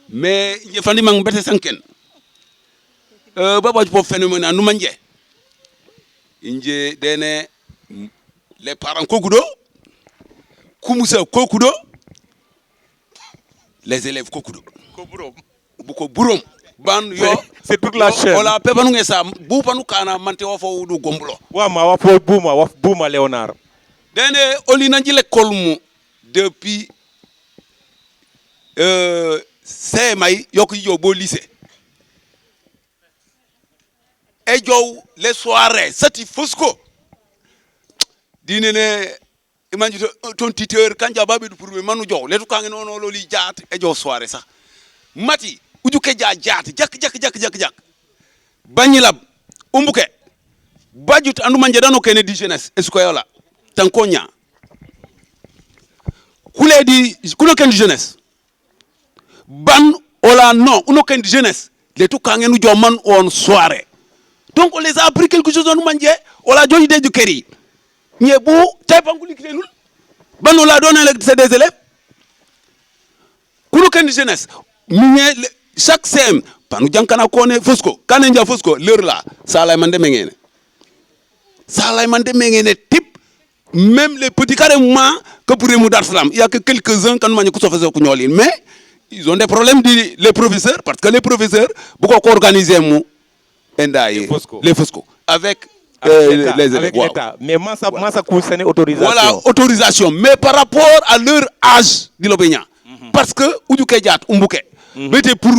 Mais il faut dire que c'est Sanken. Baba, pour phénomène à Noumanje. Les parents Kokudo, Koumoussa Kokudo, les élèves Kokudo. Beaucoup Bourom.
C'est toute la chaîne.
Voilà, pepanu ngesa, bu panu kana mante wa fo du gombulo.
Wa ma wa fo buma Léonard.
dene oli nanji l'école mu depuis CMI yok yo bo lycée e jow les soirées sati fosco dinene imanji ton tuteur kanja babe du pour manu jow letu kangi nono loli jaat e jow soirée sax mati ujuke jaat jak banyilab umbuke bajut andu manje dano kene di jeunesse escoyola tankonya kule di kuno ken di jeunesse ban ola non uno ken di jeunesse le tout kangi nu joman on soirée donc on les a appris quelque chose on manje ola joji de jukeri ñebu tay panguli kilelul ban ola donné c'est des élèves kuno ken di jeunesse minye chaque CM panu jankana kone fosco kanenja fosco l'heure là ça lay mande mengene type même les petits carrément que pour les Dar Salam il y a que quelques-uns quand man ko faisait ko ñolin mais ils ont des problèmes les professeurs parce que les professeurs beaucoup organiser mu endaye les fosco avec les élèves
l'État mais massa concerne autorisation
voilà autorisation mais par rapport à leur âge di l'obéissant parce que ujuke jaat umbuke mettez pour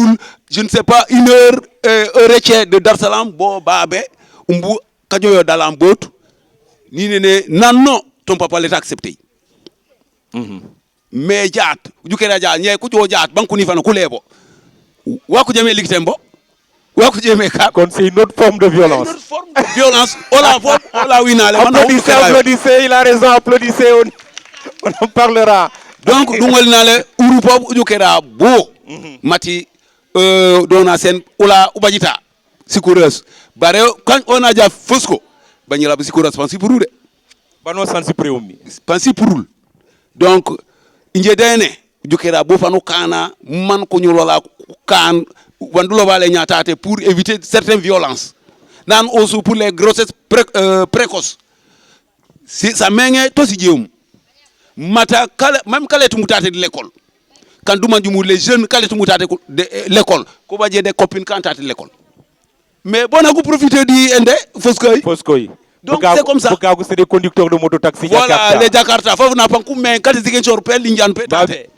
je ne sais pas une heure de Dar Salam bo babé umbu kajoyo dalam bot ni ne non ton papa l'État accepté mais jaat jukera jaat ñe ku jo jaat banku ni fana ku lebo wa ko jame ligitembo wa ko jame ka
kon c'est une autre forme de violence ola winale applaudissez il a raison applaudissez on en parlera
donc dungol nale uru pop jukera bo mati dona sen ola ubajita sikureuse bare quand on a déjà fosco bagnila ba sikureuse pensi pour de
bano sansi preumi
pensi pour donc inje dene jukera bo fanu kana man ko nyolola kan wandulo bale nyatate pour éviter certaines violences nan aussi pour les grossesses précoces si ça menge to si jeum mata kala même kala tu mutate de l'école quand dumanjumu les jeunes kala tu mutate de l'école ko baje des copines quand tate l'école mais bon à profiter di ende fosco donc c'est comme ça
c'est des conducteurs de moto taxi
voilà les Jakarta fofu na panku men kati zigen chor pel linjan pe tate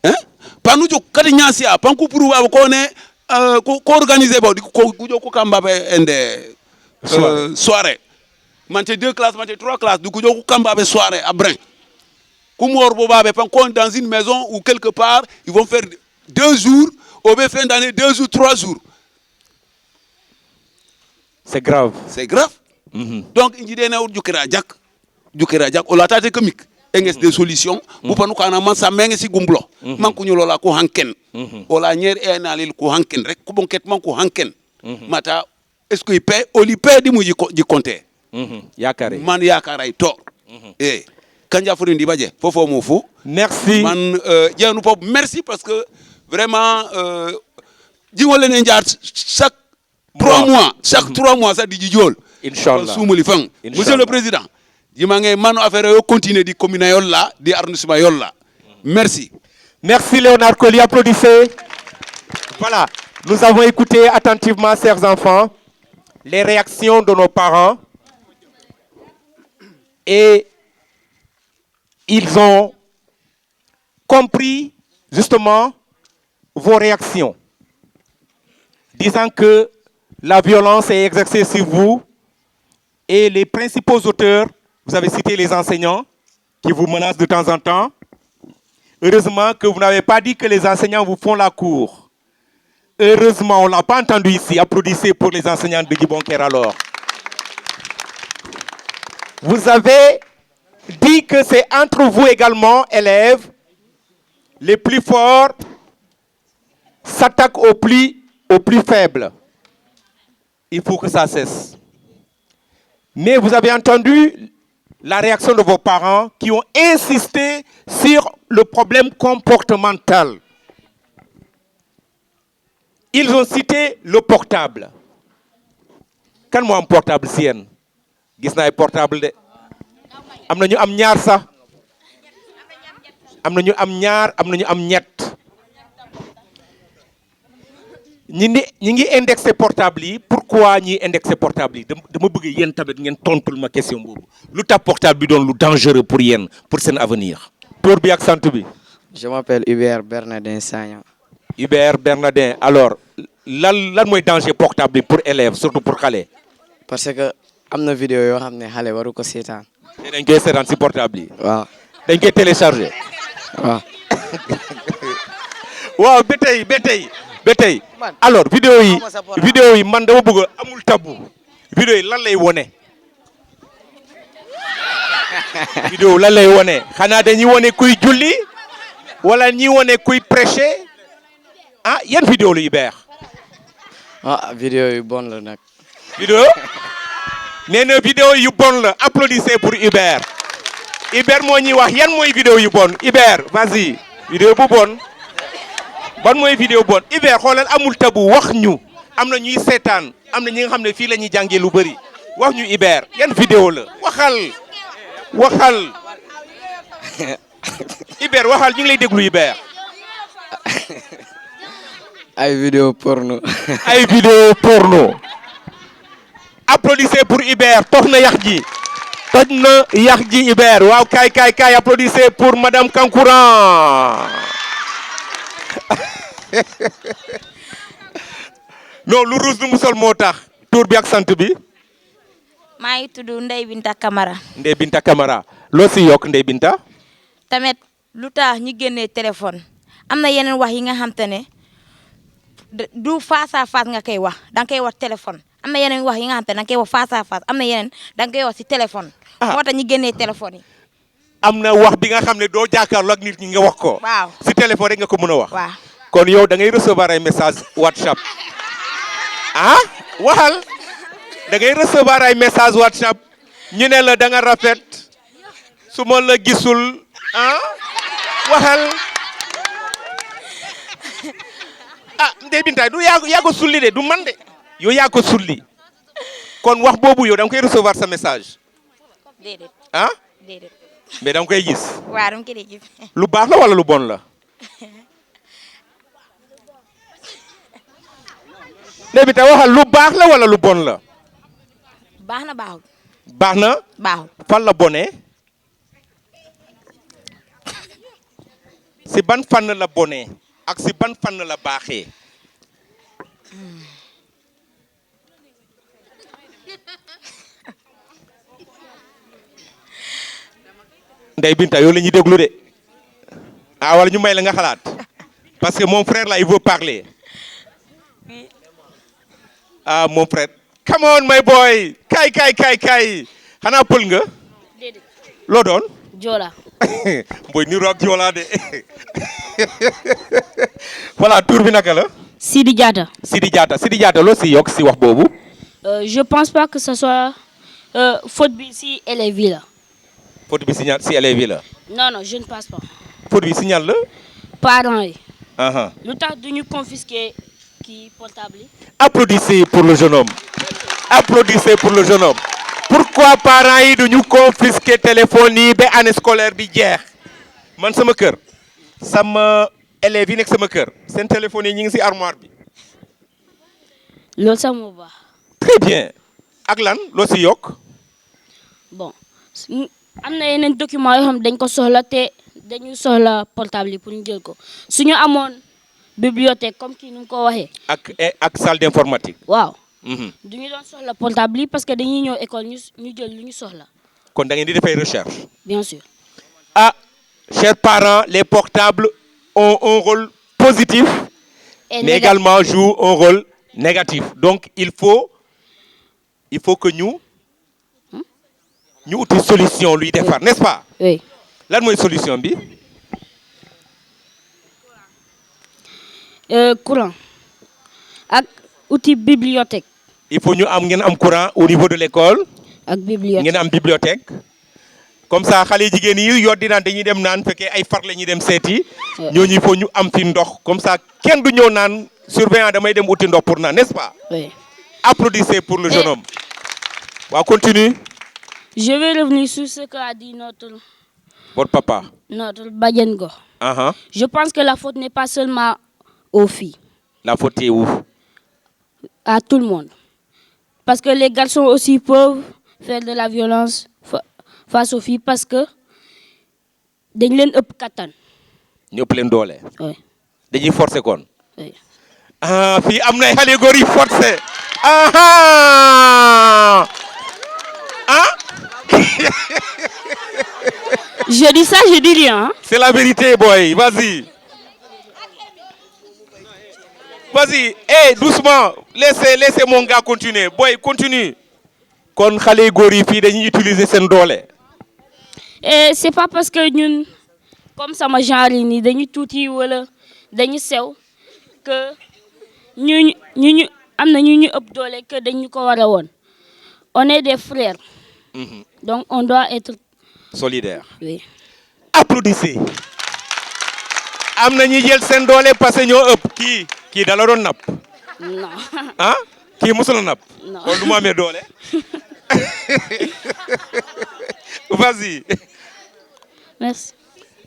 hein panujo kati nyasia panku pour wa ko ne ko organiser ba ko gujo ko kamba be ende soirée mante 2 classes mante 3 classes du gujo ko kamba be soirée à Brin kumor bo babe panko dans une maison ou quelque part ils vont faire 2 jours au fin d'année 2 jours 3 jours.
C'est grave.
C'est grave. Donc, il dit que on l'a tate comique. Il y a des solutions. Vous pouvez nous man sa menge si gumblo. Man kunyo lola ko hanken. Ola nyer e na lil ko hanken rek ko bonket man ko hanken. Mata est-ce qu'il paie o li paie di mu di compter.
Yakare.
Man yakare to. Eh kanja furi ndi baje fofo mo fu.
Merci.
Man jenu pop merci parce que vraiment jingole ne njar chaque 3 mois chaque 3 mois ça di jijol.
Inch'Allah.
Monsieur le Président, je vais affaire continuer di commune yolla, di arrondissement yolla. Merci.
Merci Léonard Colli, applaudissez. Voilà, nous avons écouté attentivement, chers enfants, les réactions de nos parents et ils ont compris justement vos réactions, disant que la violence est exercée sur vous. Et les principaux auteurs, vous avez cité les enseignants qui vous menacent de temps en temps. Heureusement que vous n'avez pas dit que les enseignants vous font la cour. Heureusement, on ne l'a pas entendu ici. Applaudissez pour les enseignants de Djibonker alors. Vous avez dit que c'est entre vous également, élèves, les plus forts s'attaquent aux plus faibles. Il faut que ça cesse. Mais vous avez entendu la réaction de vos parents qui ont insisté sur le problème comportemental. Ils ont cité le portable. Quand moi un portable sien, gis na ay portable de. Amna ñu am ñaar sax. Amna ñu am ñaar, amna ñu am ñett. ñi ngi indexé portable yi pourquoi ñi indexé portable yi dama bëgg yéen tamit ngeen tontul ma question boobu lu tax portable bi doon lu dangereux pour yéen pour seen avenir. Tour bi ak sant bi.
Je m'appelle Hubert Bernardin Sagna.
Hubert Bernardin alors lan mooy danger portable bi pour élèves surtout pour xale.
parce que am na vidéo yoo xam ne xale waru ko seetaan.
te dañ koy seetaan si portable yi.
waaw
dañ koy télécharger.
waaw.
waaw ba tey alors vidéo yi man dama bëgg amul tabou vidéo yi lan lay wone vidéo lan lay wone xanaa dañuy wone kuy julli wala ñi wone kuy prêcher ah yan vidéo la yu beex
vidéo yu bon la nag.
vidéo nee na vidéo yu bon la applaudissez pour Hubert moo ñuy wax yan mooy vidéo yu bon Hubert vas-y vidéo bu bon ban mooy vidéo bon Hubert xoolal amul tabu wax ñu am na ñuy seetaan am na ñi nga xam ne fii la ñuy jàngee lu bëri wax ñu Hubert yan vidéo la waxal Hubert waxal ñu ngi lay déglu Hubert.
ay vidéo porno.
ay vidéo porno. applaudissez pour Hubert toj na yax ji Hubert waaw kaay applaudissez pour madame Kankouran. non lu ruus lu mu sol moo tax tur bi ak sant bi.
maa ngi tudd Ndeye Binta Camara.
Ndeye Binta Camara loo si yokk Ndeye Binta.
tamit lu tax ñu génnee téléphone am na yeneen wax yi nga xam te ne du face à face nga koy wax da nga koy wax téléphone am na yeneen wax yi nga xam te ne da nga koy wax face à face am na yeneen da nga koy wax si téléphone. moo tax ñu génnee téléphone yi.
am na wax bi nga xam ne doo jàkkaarloo ak nit ñi nga wax ko.
waaw
si téléphone rek nga ko mën a wax.
waaw
kon yow da ngay recevoir ay message WhatsApp waxal da ngay recevoir ay message WhatsApp ñu ne la da nga rafet su ma la gisul waxal Ndeye Binta du yaa ko sulli de du man de yow yaa ko sulli kon wax boobu yow da nga koy recevoir sa message.
déedéet. déedéet.
mais da nga koy gis.
waaw dama koy gis.
lu baax la wala lu bon la. Ndeye Binta waxal lu baax la wala lu bon la.
baax na baaxul.
baax na.
baaxul.
fan la bonee. si ban fànn la bonee ak si ban fànn la baaxee. Ndeye Binta yow la ñuy déglu de wala ñu may la nga xalaat parce que mon frère là il veut parler. Mon frère. Come on my boy kaay xanaa pël nga.
déedéet.
loo doon.
Joola.
boy ni roog Joola de voilà tur bi naka la.
Sidi Diatta.
Sidi Diatta loo si yokk si wax boobu.
Je pense pas que ce soit faute bi si élèves yi la.
faute bi si élèves yi la.
non je ne pense pas.
faute bi si ñan la.
parents yi.
lu
tax duñu confisquer kii portable yi.
applaudissez pour le jeune homme. pourquoi parents yi duñu confisquer téléphone yi ba année scolaire bi jeex man sama kër sama élèves yi nekk sama kër seen téléphone yi ñu ngi si armoire bi.
loolu sax moo baax.
très bien ak lan loo si yokk.
bon am na yeneen documents yoo xam dañ ko soxla te dañu soxla portable yi pour ñu jël ko suñu amoon bibliothèque comme kii nu mu ko waxee.
ak salle d'informatique.
waaw. duñu doon soxla portable yi parce que dañuy ñëw école ñu jël lu ñu soxla.
kon da ngeen di def ay recherche.
bien sûr.
Chers parents, les portables ont un rôle positif, mais également jouent un rôle négatif. Donc il faut que nous une solution lui defar, n'est-ce pas?
Oui.
Lan mooy solution bi?
Courant ak outil bibliothèque.
Il faut ngeen am courant au niveau de l'école.
ak bibliothèque
ngeen am bibliothèque. Comme ça xale jigéen yi yoddi naan dañuy dem naan fekkee ay far la ñuy dem seeti. ñooñu il faut ñu am fi ndox comme ça kenn du ñëw naan surveillant damay dem uti ndox pour naan, n'est-ce pas?
Oui.
Applaudissez pour le jeune homme. Waaw, continue.
Je vais revenir sur ce qu'a dit
votre papa.
Notre Badiane Gox. Je pense que la faute n'est pas seulement aux filles.
La faute est où?
à tout le monde. Parce que les garçons aussi peuvent faire de la violence face aux filles parce que dañ leen ëpp kattan.
ñu ëpp leen doole.
Oui.
dañuy forcer kon.
Oui.
Ah fii am na xale góor yi forcé. Ah.
Je dis ça, je dis rien. Hein?
C'est la vérité, boy. Vas-y. Vas-y. Hey, doucement. Laissez mon gars continuer. Boy, continue. Kon xale góor yi fii dañuy utiliser seen doole.
Et c'est pas parce que ñun comme sama genre yi nii dañuy tuuti wala dañuy sew que ñu am na ñu ëpp doole que dañu ko war a woon. On est des frères. Donc on doit être
solidaire.
Oui.
Applaudissez. am na ñuy jël seen doole parce que ñoo ëpp kii da la doon napp.
Non.
Ah kii musul a napp.
Non.
kon du mu amee doole. Vas-y.
Merci.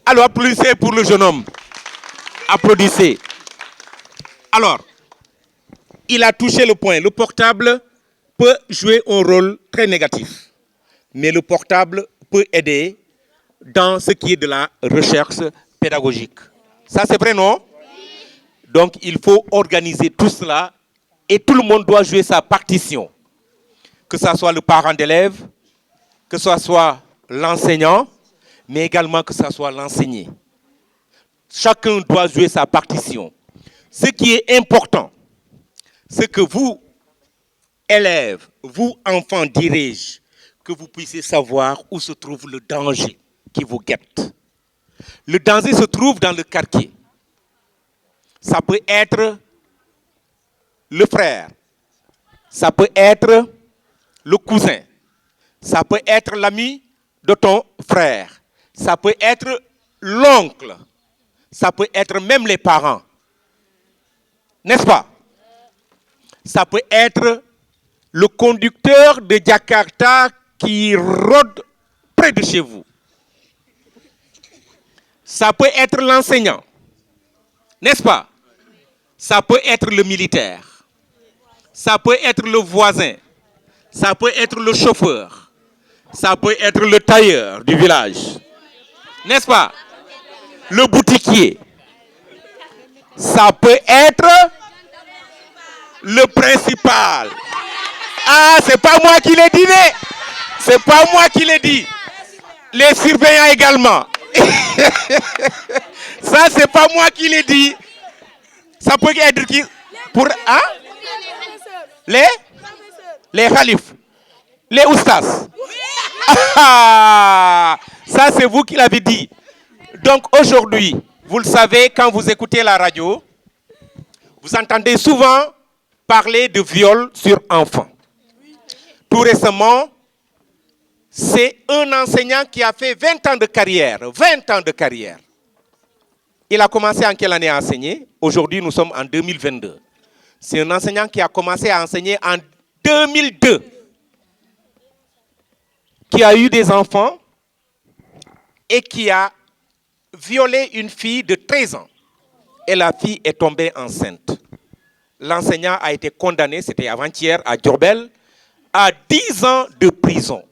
Alors, applaudissez pour le jeune homme. Applaudissez. Alors, il a touché le point. Le portable peut jouer un rôle très négatif. Mais le portable peut aider dans ce qui est de la recherche pédagogique. Ça, c'est vrai, non? Donc, il faut organiser tout cela et tout le monde doit jouer sa partition. Que ce soit le parent d'élève, que ce soit l'enseignant, mais également que ce soit l'enseigné. Chacun doit jouer sa partition. Ce qui est important, c'est que vous, élèves, vous, enfants, dirais-je, que vous puissiez savoir où se trouve le danger qui vous guette. Le danger se trouve dans le quartier. Ça peut être le frère, ça peut être le cousin, ça peut être l'ami de ton frère, ça peut être l'oncle, ça peut être même les parents. N'est-ce pas? Ça peut être le conducteur de Jakarta qui rôde près de chez vous. Ça peut être l'enseignant. N'est-ce pas? Ça peut être le militaire. Ça peut être le voisin. Ça peut être le chauffeur. Ça peut être le tailleur du village. N'est-ce pas? Le boutiquier. Ça peut être le principal. Ah, c'est pas moi qui l'ai dit, mais c'est pas moi qui l'ai dit. Les surveillants également. Ça, c'est pas moi qui l'ai dit. Ça peut être qui? Pour hein? Les khalifs, les oustas. Ah, ça, c'est vous qui l'avez dit. Donc aujourd'hui, vous le savez, quand vous écoutez la radio, vous entendez souvent parler de viol sur enfants. Tout récemment, c'est un enseignant qui a fait 20 ans de carrière. 20 ans de carrière. Il a commencé en quelle année à enseigner? Aujourd'hui, nous sommes en 2022. C'est un enseignant qui a commencé à enseigner en 2002. Qui a eu des enfants et qui a violé une fille de 13 ans. Et la fille est tombée enceinte. L'enseignant a été condamné, c'était avant-hier à Diourbel, à 10 ans de prison.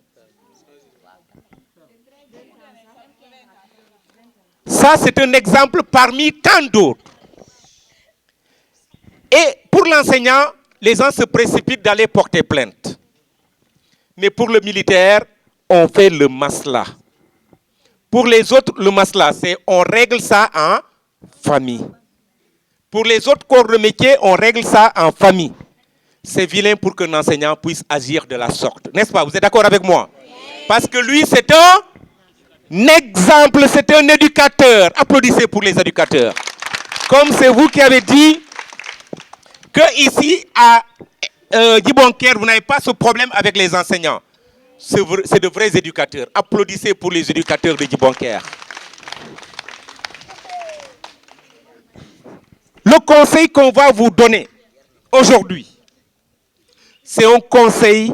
Ça, c'est un exemple parmi tant d'autres. Et pour l'enseignant, les gens se précipitent d'aller porter plainte. Mais pour le militaire, on fait le masla. Pour les autres, le masla, c'est on règle ça en famille. Pour les autres corps de métier, on règle ça en famille. C'est vilain pour qu'un enseignant puisse agir de la sorte. N'est-ce pas? Vous êtes d'accord avec moi? Parce que lui, c'est un exemple, c'est un éducateur. Applaudissez pour les éducateurs. Comme c'est vous qui avez dit que ici, à Djibonker, vous n'avez pas ce problème avec les enseignants. C'est de vrais éducateurs. Applaudissez pour les éducateurs de Djibonker. Le conseil qu'on va vous donner aujourd'hui, c'est un conseil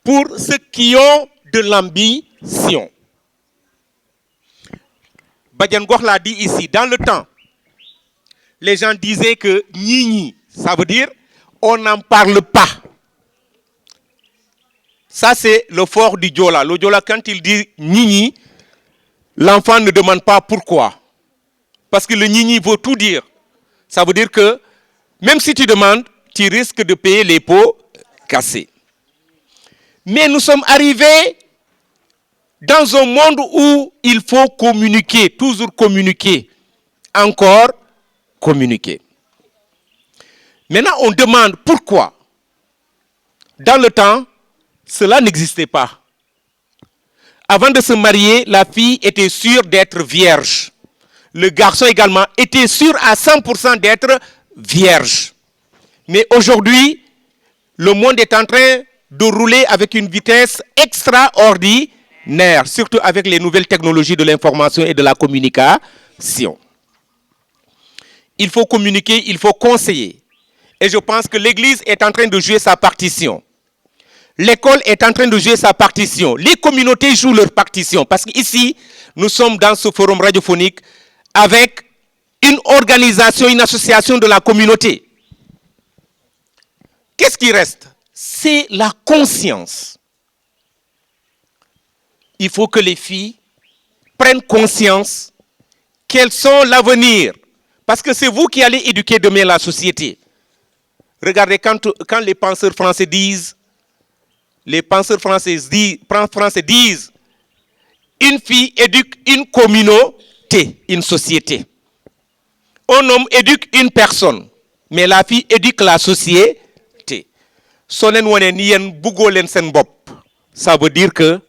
pour ceux qui ont de l'ambition. Badian Gokh l'a dit ici, dans le temps, les gens disaient que Nini, Ça veut dire, on n'en parle pas. Ça, c'est le fort du Diola. Le Diola, quand il dit Nini, l'enfant ne demande pas pourquoi. Parce que le Nini veut tout dire. Ça veut dire que, même si tu demandes, tu risques de payer les pots cassés. Mais nous sommes arrivés dans un monde où il faut communiquer, toujours communiquer, encore communiquer. Maintenant, on demande pourquoi. Dans le temps, cela n'existait pas. Avant de se marier, la fille était sûre d'être vierge. Le garçon également était sûr à 100% d'être vierge. Mais aujourd'hui, le monde est en train de rouler avec une vitesse extraordinaire, surtout avec les nouvelles technologies de l'information et de la communication. Il faut communiquer, il faut conseiller. Et je pense que l'Église est en train de jouer sa partition. L'école est en train de jouer sa partition. Les communautés jouent leur partition. Parce qu'ici, nous sommes dans ce forum radiophonique avec une organisation, une association de la communauté. Qu'est-ce qui reste? C'est la conscience. Il faut que les filles prennent conscience qu'elles sont l'avenir. Parce que c'est vous qui allez éduquer demain la société. Regardez, quand les penseurs français disent, une fille éduque une communauté, une société. Un homme éduque une personne, mais la fille éduque la société. Ça veut dire que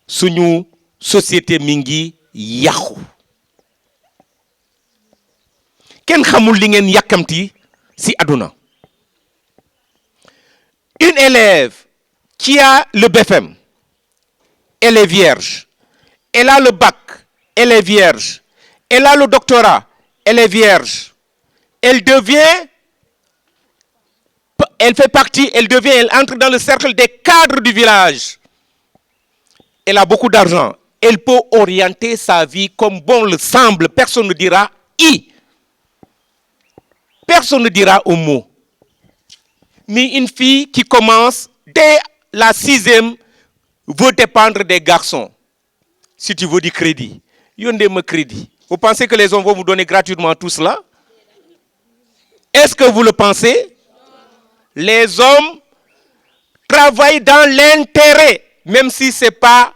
suñu société mingi yahu. Ken xamul li ngeen yakamti si aduna. Une élève qui a le BFM, elle est vierge. Elle a le bac, elle est vierge. Elle a le doctorat, elle est vierge. Elle entre dans le cercle des cadres du village. Elle a beaucoup d'argent. Elle peut orienter sa vie comme bon le semble. Personne ne dira I. Personne ne dira au mot. Mais une fille qui commence dès la 6e veut dépendre des garçons. Si tu veux du crédit, yondez-moi crédit. Vous pensez que les hommes vont vous donner gratuitement tout cela? Est-ce que vous le pensez? Les hommes travaillent dans l'intérêt, même si ce n'est pas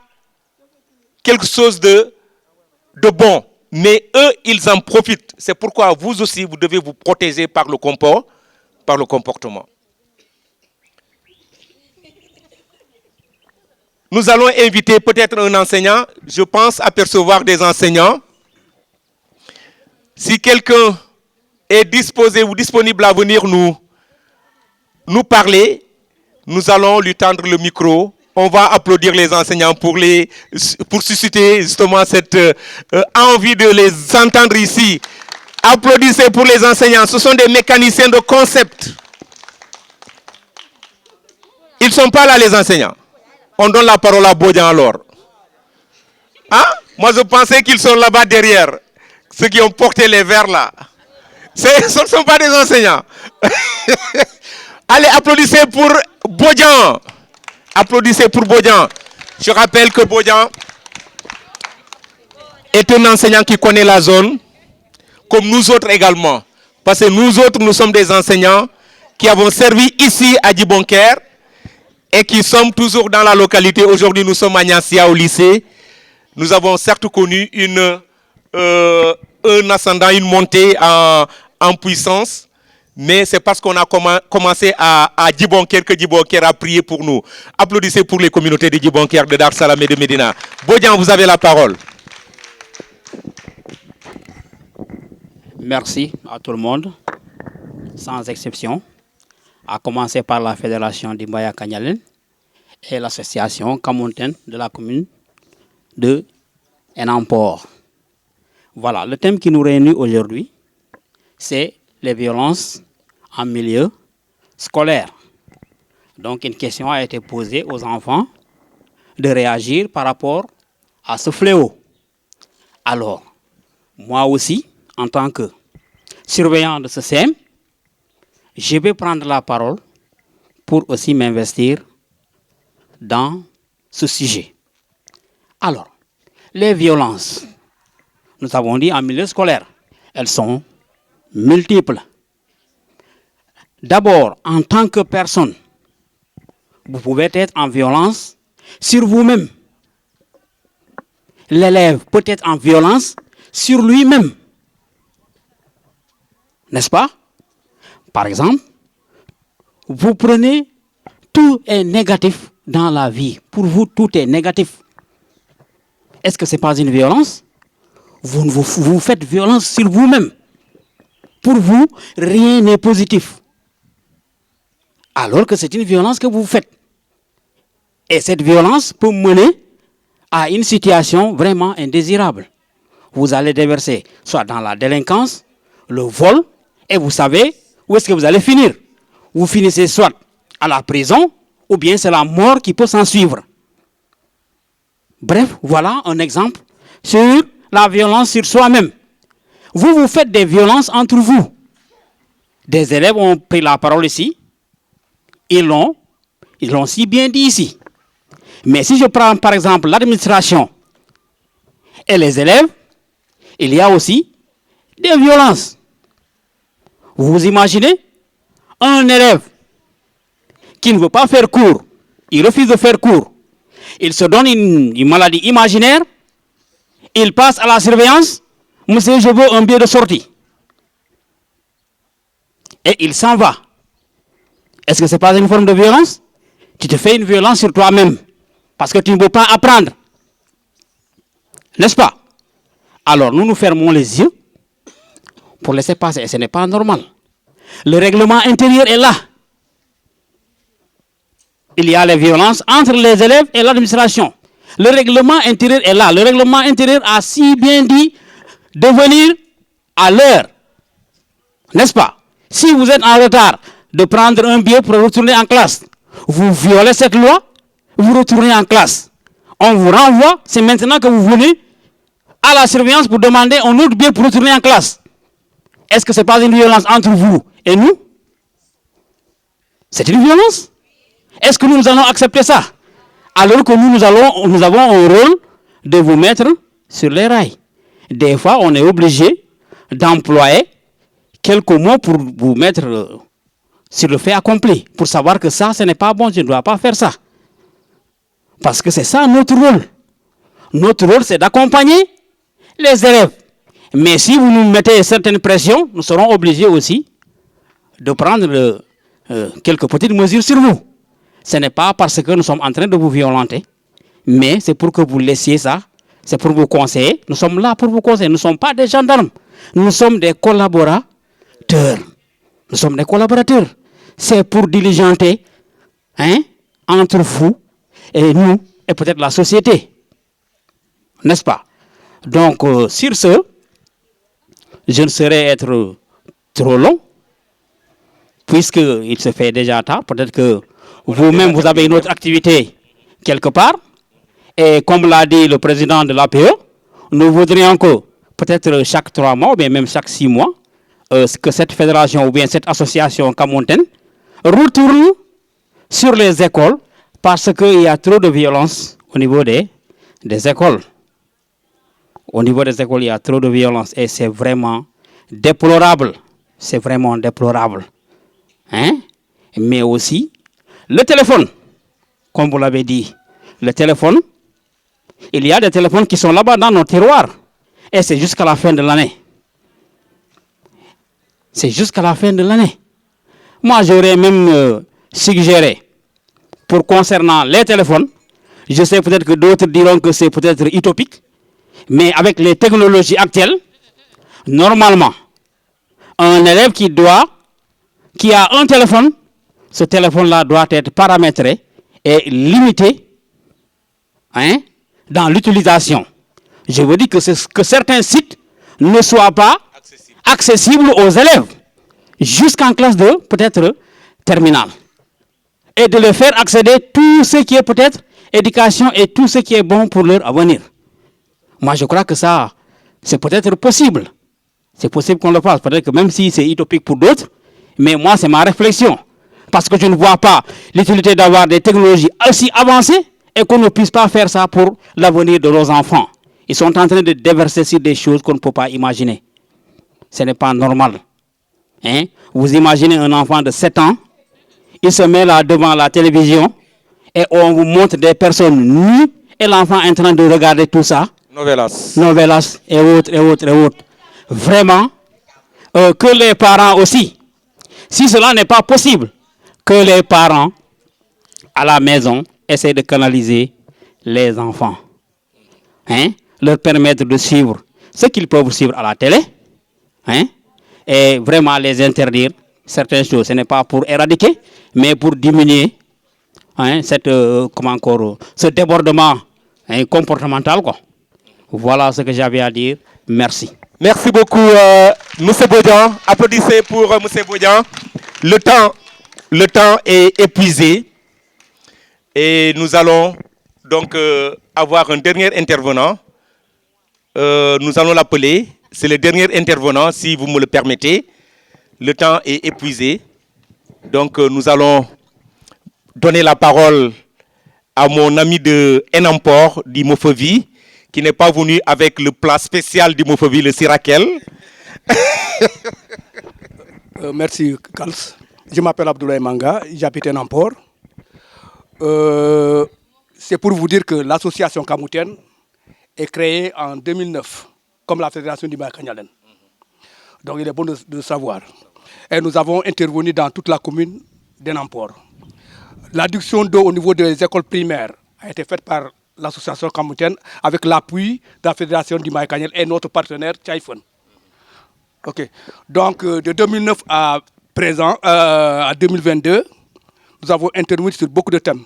quelque chose de bon. Mais eux, ils en profitent. C'est pourquoi vous aussi, vous devez vous protéger par le comportement. Nous allons inviter peut-être un enseignant. Je pense apercevoir des enseignants. Si quelqu'un est disposé ou disponible à venir nous parler, nous allons lui tendre le micro. On va applaudir les enseignants pour susciter justement cette envie de les entendre ici. Applaudissez pour les enseignants. Ce sont des mécaniciens de concept. Ils ne sont pas là, les enseignants. On donne la parole à Bodian alors. Hein? Moi, je pensais qu'ils sont là-bas derrière. Ceux qui ont porté les verres là. Ce ne sont pas des enseignants. Allez, applaudissez pour Bodian. Applaudissez pour Bodian. Je rappelle que Bodian est un enseignant qui connaît la zone, comme nous autres également. Parce que nous autres, nous sommes des enseignants qui avons servi ici à Djibonker et qui sommes toujours dans la localité. Aujourd'hui, nous sommes à Niassia au lycée. Nous avons certes connu un ascendant, une montée en puissance. Mais c'est parce qu'on a commencé à Djibonker que Djibonker a prié pour nous. Applaudissez pour les communautés de Djibonker, de Dar Salam et de Médina. Bodian, vous avez la parole.
Merci à tout le monde, sans exception, à commencer par la Fédération d'Imbaya Kanyalen et l'association Kamonten de la commune de Enampor. Voilà, le thème qui nous réunit aujourd'hui, c'est les violences en milieu scolaire. Donc une question a été posée aux enfants de réagir par rapport à ce fléau. Alors, moi aussi, en tant que surveillant de ce CEM, je vais prendre la parole pour aussi m'investir dans ce sujet. Alors, les violences, nous avons dit en milieu scolaire, elles sont multiples. D'abord, en tant que personne, vous pouvez être en violence sur vous-même. L'élève peut être en violence sur lui-même. N'est-ce pas? Par exemple, vous prenez, tout est négatif dans la vie. Pour vous, tout est négatif. Est-ce que ce n'est pas une violence? Vous faites violence sur vous-même. Pour vous, rien n'est positif. Alors que c'est une violence que vous faites. Et cette violence peut mener à une situation vraiment indésirable. Vous allez déverser soit dans la délinquance, le vol, et vous savez où est-ce que vous allez finir. Vous finissez soit à la prison, ou bien c'est la mort qui peut s'en suivre. Bref, voilà un exemple sur la violence sur soi-même. Vous faites des violences entre vous. Des élèves ont pris la parole ici. Ils l'ont si bien dit ici. Mais si je prends par exemple l'administration et les élèves, il y a aussi des violences. Vous imaginez un élève qui ne veut pas faire cours, il refuse de faire cours, il se donne une maladie imaginaire, il passe à la surveillance, monsieur, je veux un billet de sortie. Et il s'en va. Est-ce que ce n'est pas une forme de violence? Tu te fais une violence sur toi-même, parce que tu ne veux pas apprendre. N'est-ce pas? Alors nous fermons les yeux pour laisser passer, et ce n'est pas normal. Le règlement intérieur est là. Il y a les violences entre les élèves et l'administration. Le règlement intérieur est là. Le règlement intérieur a si bien dit de venir à l'heure. N'est-ce pas? Si vous êtes en retard de prendre un billet pour retourner en classe, vous violez cette loi, vous retournez en classe. On vous renvoie, c'est maintenant que vous venez à la surveillance pour demander un autre billet pour retourner en classe. Est-ce que ce n'est pas une violence entre vous et nous? C'est une violence. Est-ce que nous allons accepter ça? Alors que nous avons un rôle de vous mettre sur les rails. Des fois, on est obligé d'employer quelques mots pour vous mettre sur le fait accompli, pour savoir que ça, ce n'est pas bon, je ne dois pas faire ça. Parce que c'est ça notre rôle. Notre rôle, c'est d'accompagner les élèves. Mais si vous nous mettez certaines pressions, nous serons obligés aussi de prendre quelques petites mesures sur vous. Ce n'est pas parce que nous sommes en train de vous violenter, mais c'est pour que vous laissiez ça, c'est pour vous conseiller. Nous sommes là pour vous conseiller. Nous ne sommes pas des gendarmes. Nous sommes des collaborateurs. Nous sommes des collaborateurs. C'est pour diligenter entre vous et nous, et peut-être la société. N'est-ce pas? Donc, sur ce, je ne saurais être trop long, puisqu'il se fait déjà tard. Peut-être que vous-même, vous avez une autre activité quelque part. Et comme l'a dit le président de l'APE, nous voudrions que peut-être chaque 3 mois, ou bien même chaque 6 mois, que cette fédération ou bien cette association camontaine retourne sur les écoles, parce qu'il y a trop de violence au niveau des écoles. Au niveau des écoles, il y a trop de violence et c'est vraiment déplorable. C'est vraiment déplorable. Mais aussi, le téléphone, comme vous l'avez dit, le téléphone, il y a des téléphones qui sont là-bas dans nos tiroirs. Et c'est jusqu'à la fin de l'année. C'est jusqu'à la fin de l'année. Moi, j'aurais même suggéré, pour concernant les téléphones, je sais peut-être que d'autres diront que c'est peut-être utopique, mais avec les technologies actuelles, normalement, un élève qui a un téléphone, ce téléphone-là doit être paramétré et limité dans l'utilisation. Je veux dire que certains sites ne soient pas accessibles aux élèves jusqu'en classe de peut-être terminale. Et de les faire accéder tout ce qui est peut-être éducation et tout ce qui est bon pour leur avenir. Moi, je crois que ça, c'est peut-être possible. C'est possible qu'on le fasse. Peut-être que même si c'est utopique pour d'autres, Mais moi, c'est ma réflexion. Parce que je ne vois pas l'utilité d'avoir des technologies aussi avancées et qu'on ne puisse pas faire ça pour l'avenir de nos enfants. Ils sont en train de déverser sur des choses qu'on ne peut pas imaginer. Ce n'est pas normal. Hein? Vous imaginez un enfant de 7 ans, il se met là devant la télévision et on vous montre des personnes nues et l'enfant est en train de regarder tout ça. Novelas et autres, et autres, et autres. Vraiment, que les parents aussi, si cela n'est pas possible, que les parents à la maison essaient de canaliser les enfants. Hein? Leur permettre de suivre ce qu'ils peuvent suivre à la télé. Hein? Et vraiment les interdire certaines choses. Ce n'est pas pour éradiquer, mais pour diminuer cette, ce débordement comportemental, quoi. Voilà ce que j'avais à dire. Merci.
Merci beaucoup, M. Bodian. Applaudissez pour M. Bodian. Le temps est épuisé. Et nous allons donc avoir un dernier intervenant. Nous allons l'appeler. C'est le dernier intervenant, si vous me le permettez. Le temps est épuisé. Donc nous allons donner la parole à mon ami de Enampor, d'Imofovi, qui n'est pas venu avec le plat spécial d'Imofovi, le sirakel.
Merci, Kals. Je m'appelle Abdoulaye Manga, j'habite Enampor. C'est pour vous dire que l'association Kamouten est créée en 2009, comme la Fédération du Kanyalen. Donc il est bon de savoir. Et nous avons intervenu dans toute la commune d'Enampor. L'adduction d'eau au niveau des écoles primaires a été faite par l'association Kamouten avec l'appui de la Fédération du Kanyel et notre partenaire Tchaïfon. Ok. Donc de 2009 à présent, à 2022, nous avons intervenu sur beaucoup de thèmes.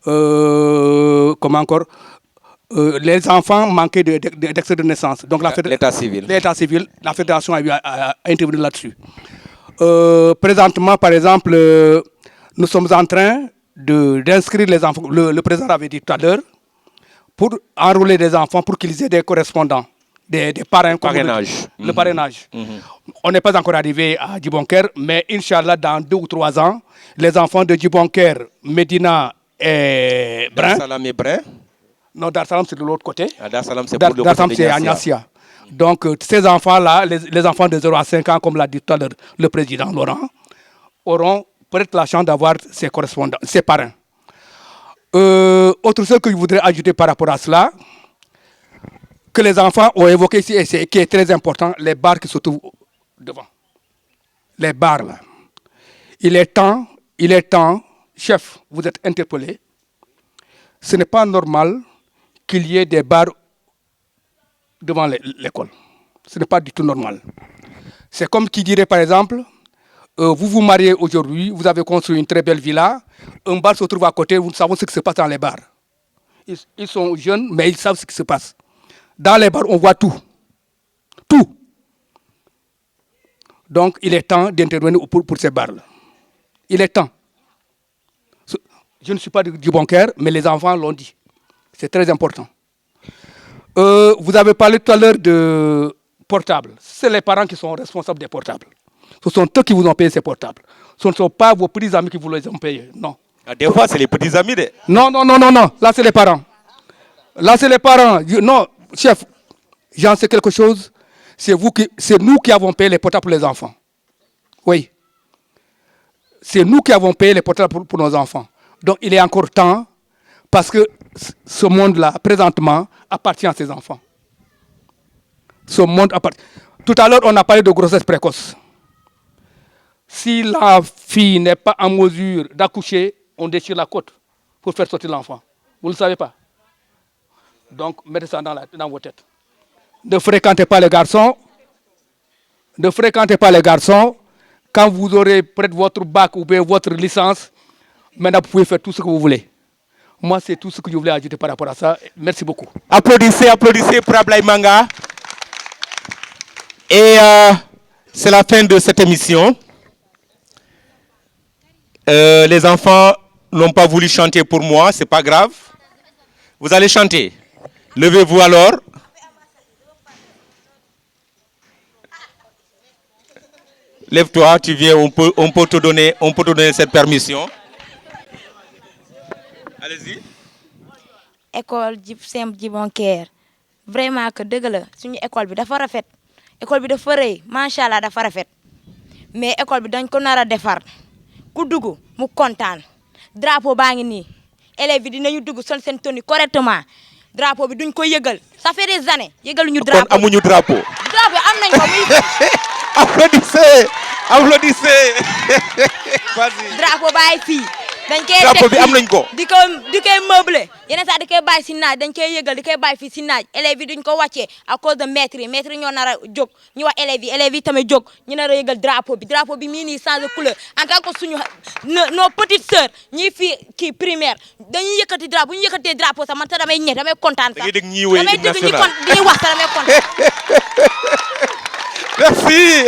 Comment encore les enfants manquaient d'extrait de naissance. Donc l'état civil. L'état civil, la fédération a intervenu là-dessus. Présentement, par exemple, nous sommes en train d'inscrire les enfants. Le président avait dit tout à l'heure, pour enrôler des enfants pour qu'ils aient des correspondants, des parrains.
Parrainage.
Le parrainage. On n'est pas encore arrivé à Djibonker, mais Inch'Allah, dans 2 ou 3 ans, les enfants de Djibonker, Medina et Brin.
Dar Salam et Brin.
Non, Dar Salam, c'est de l'autre côté.
Dar Salam, c'est pour le côté
c'est à Niassia. Donc, ces enfants-là, les enfants de 0 à 5 ans, comme l'a dit tout à l'heure le président Laurent, auront peut-être la chance d'avoir ces correspondants, ces parrains. Autre chose que je voudrais ajouter par rapport à cela, que les enfants ont évoqué ici, et qui est très important, les bars qui se trouvent devant. Les bars, là. Il est temps, chef, vous êtes interpellé. Ce n'est pas normal qu'il y ait des bars devant l'école. Ce n'est pas du tout normal. C'est comme qui dirait, par exemple, vous vous mariez aujourd'hui, vous avez construit une très belle villa, un bar se trouve à côté, vous savez ce qui se passe dans les bars. Ils sont jeunes, mais ils savent ce qui se passe. Dans les bars, on voit tout. Tout. Donc, il est temps d'intervenir pour ces bars-là. Il est temps. Je ne suis pas du Boncaire, mais les enfants l'ont dit. C'est très important. Vous avez parlé tout à l'heure de portables. C'est les parents qui sont responsables des portables. Ce sont eux qui vous ont payé ces portables. Ce ne sont pas vos petits amis qui vous les ont payés. Non.
Des fois, c'est les petits amis.
Non. Là, c'est les parents. Là, c'est les parents. Non, chef, j'en sais quelque chose. C'est nous qui avons payé les portables pour les enfants. Oui. C'est nous qui avons payé les portables pour nos enfants. Donc, il est encore temps, parce que ce monde-là, présentement, appartient à ces enfants. Ce monde appartient. Tout à l'heure, on a parlé de grossesse précoce. Si la fille n'est pas en mesure d'accoucher, on déchire la côte pour faire sortir l'enfant. Vous ne le savez pas. Donc, mettez ça dans vos têtes. Ne fréquentez pas les garçons. Ne fréquentez pas les garçons. Quand vous aurez près de votre bac ou bien votre licence, maintenant vous pouvez faire tout ce que vous voulez. Moi, c'est tout ce que je voulais ajouter par rapport à ça. Merci beaucoup.
Applaudissez pour Ablaye Manga. Et c'est la fin de cette émission. Les enfants n'ont pas voulu chanter pour moi, c'est pas grave. Vous allez chanter. Levez-vous alors. Lève-toi, tu viens, on peut te donner cette permission. Allez-y.
École Saint Djibonker vraiment que dëgg la suñu école bi dafa rafet école bi dafa rëy macha allah dafa rafet mais école bi dañ ko nar a defar ku dugg mu kontaan drapeau baa ngi nii élèves yi dinañu dugg sol seen tenue correctement drapeau bi duñ ko yëgal ça fait des années yëgaluñu drapeau
kon amuñu drapeau.
drapeau am nañ ko muy.
applaudissez applaudissez. vas-y.
drapeau baay fii. dañ koy
drapeau bi am nañ ko.
di koy meubler yeneen saa di koy bàyyi si naaj dañ koy yëgal di koy bàyyi fii si naaj élèves yi duñ ko wàccee à cause de maîtres yi ñoo nar a jóg ñu wax élèves yi tamit jóg ñu nar a yëgal drapeau bi mii nii changé couleur en tant que suñu nos petites sœurs ñii fii kii primaire dañuy yëkkati drapeau bu ñu yëkkatee drapeau sax man sax damay ñeex damay kontaan sax damay dégg ñi wax sax damay kontaan.
merci.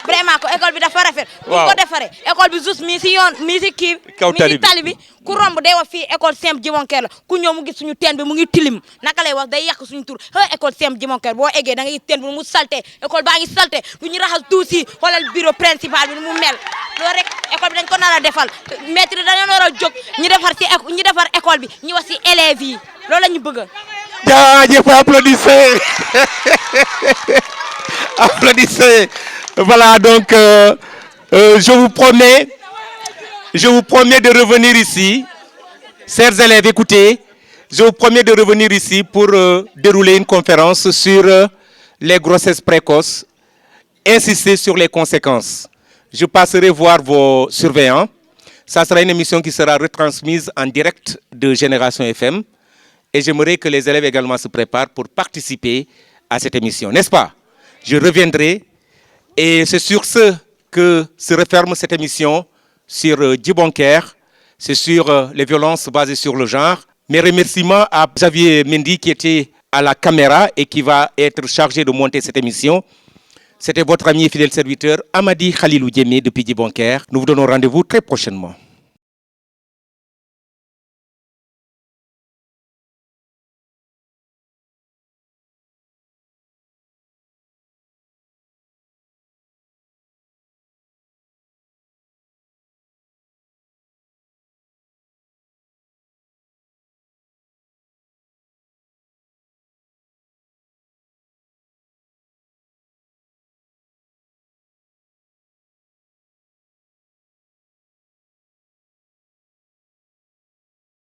vraiment ko école bi dafa rafet.
waaw
bu ko defaree école bi juste mii si yoon mii si kii.
kaw tali bi
mii si tali bi ku romb day wax fii école Saint Djibonker la ku ñëw mu gis suñu teen bi mu ngi tilim naka lay wax day yàq suñu tur école Saint Djibonker boo eggee da ngay teen bi mu salté école baa ngi salté du ñu raxas tuuti si xoolal bureau principal bi nu mu mel loolu rek école bi dañ ko nar a defal maître dañoo nar a jóg ñu defar école bi ñu wax si élèves yi loolu la ñu bëgg.
jaajëf applaudissez. Applaudissez. Voilà, donc je vous promets de revenir ici. Chers élèves, écoutez, je vous promets de revenir ici pour dérouler une conférence sur les grossesses précoces, insister sur les conséquences. Je passerai voir vos surveillants. Ça sera une émission qui sera retransmise en direct de Génération FM. Et j'aimerais que les élèves également se préparent pour participer à cette émission, n'est-ce pas? Je reviendrai et c'est sur ce que se referme cette émission sur Djibonker, c'est sur les violences basées sur le genre. Mes remerciements à Xavier Mendy qui était à la caméra et qui va être chargé de monter cette émission. C'était votre ami et fidèle serviteur Amadi Khalilou Diémé depuis Djibonker. Nous vous donnons rendez-vous très prochainement.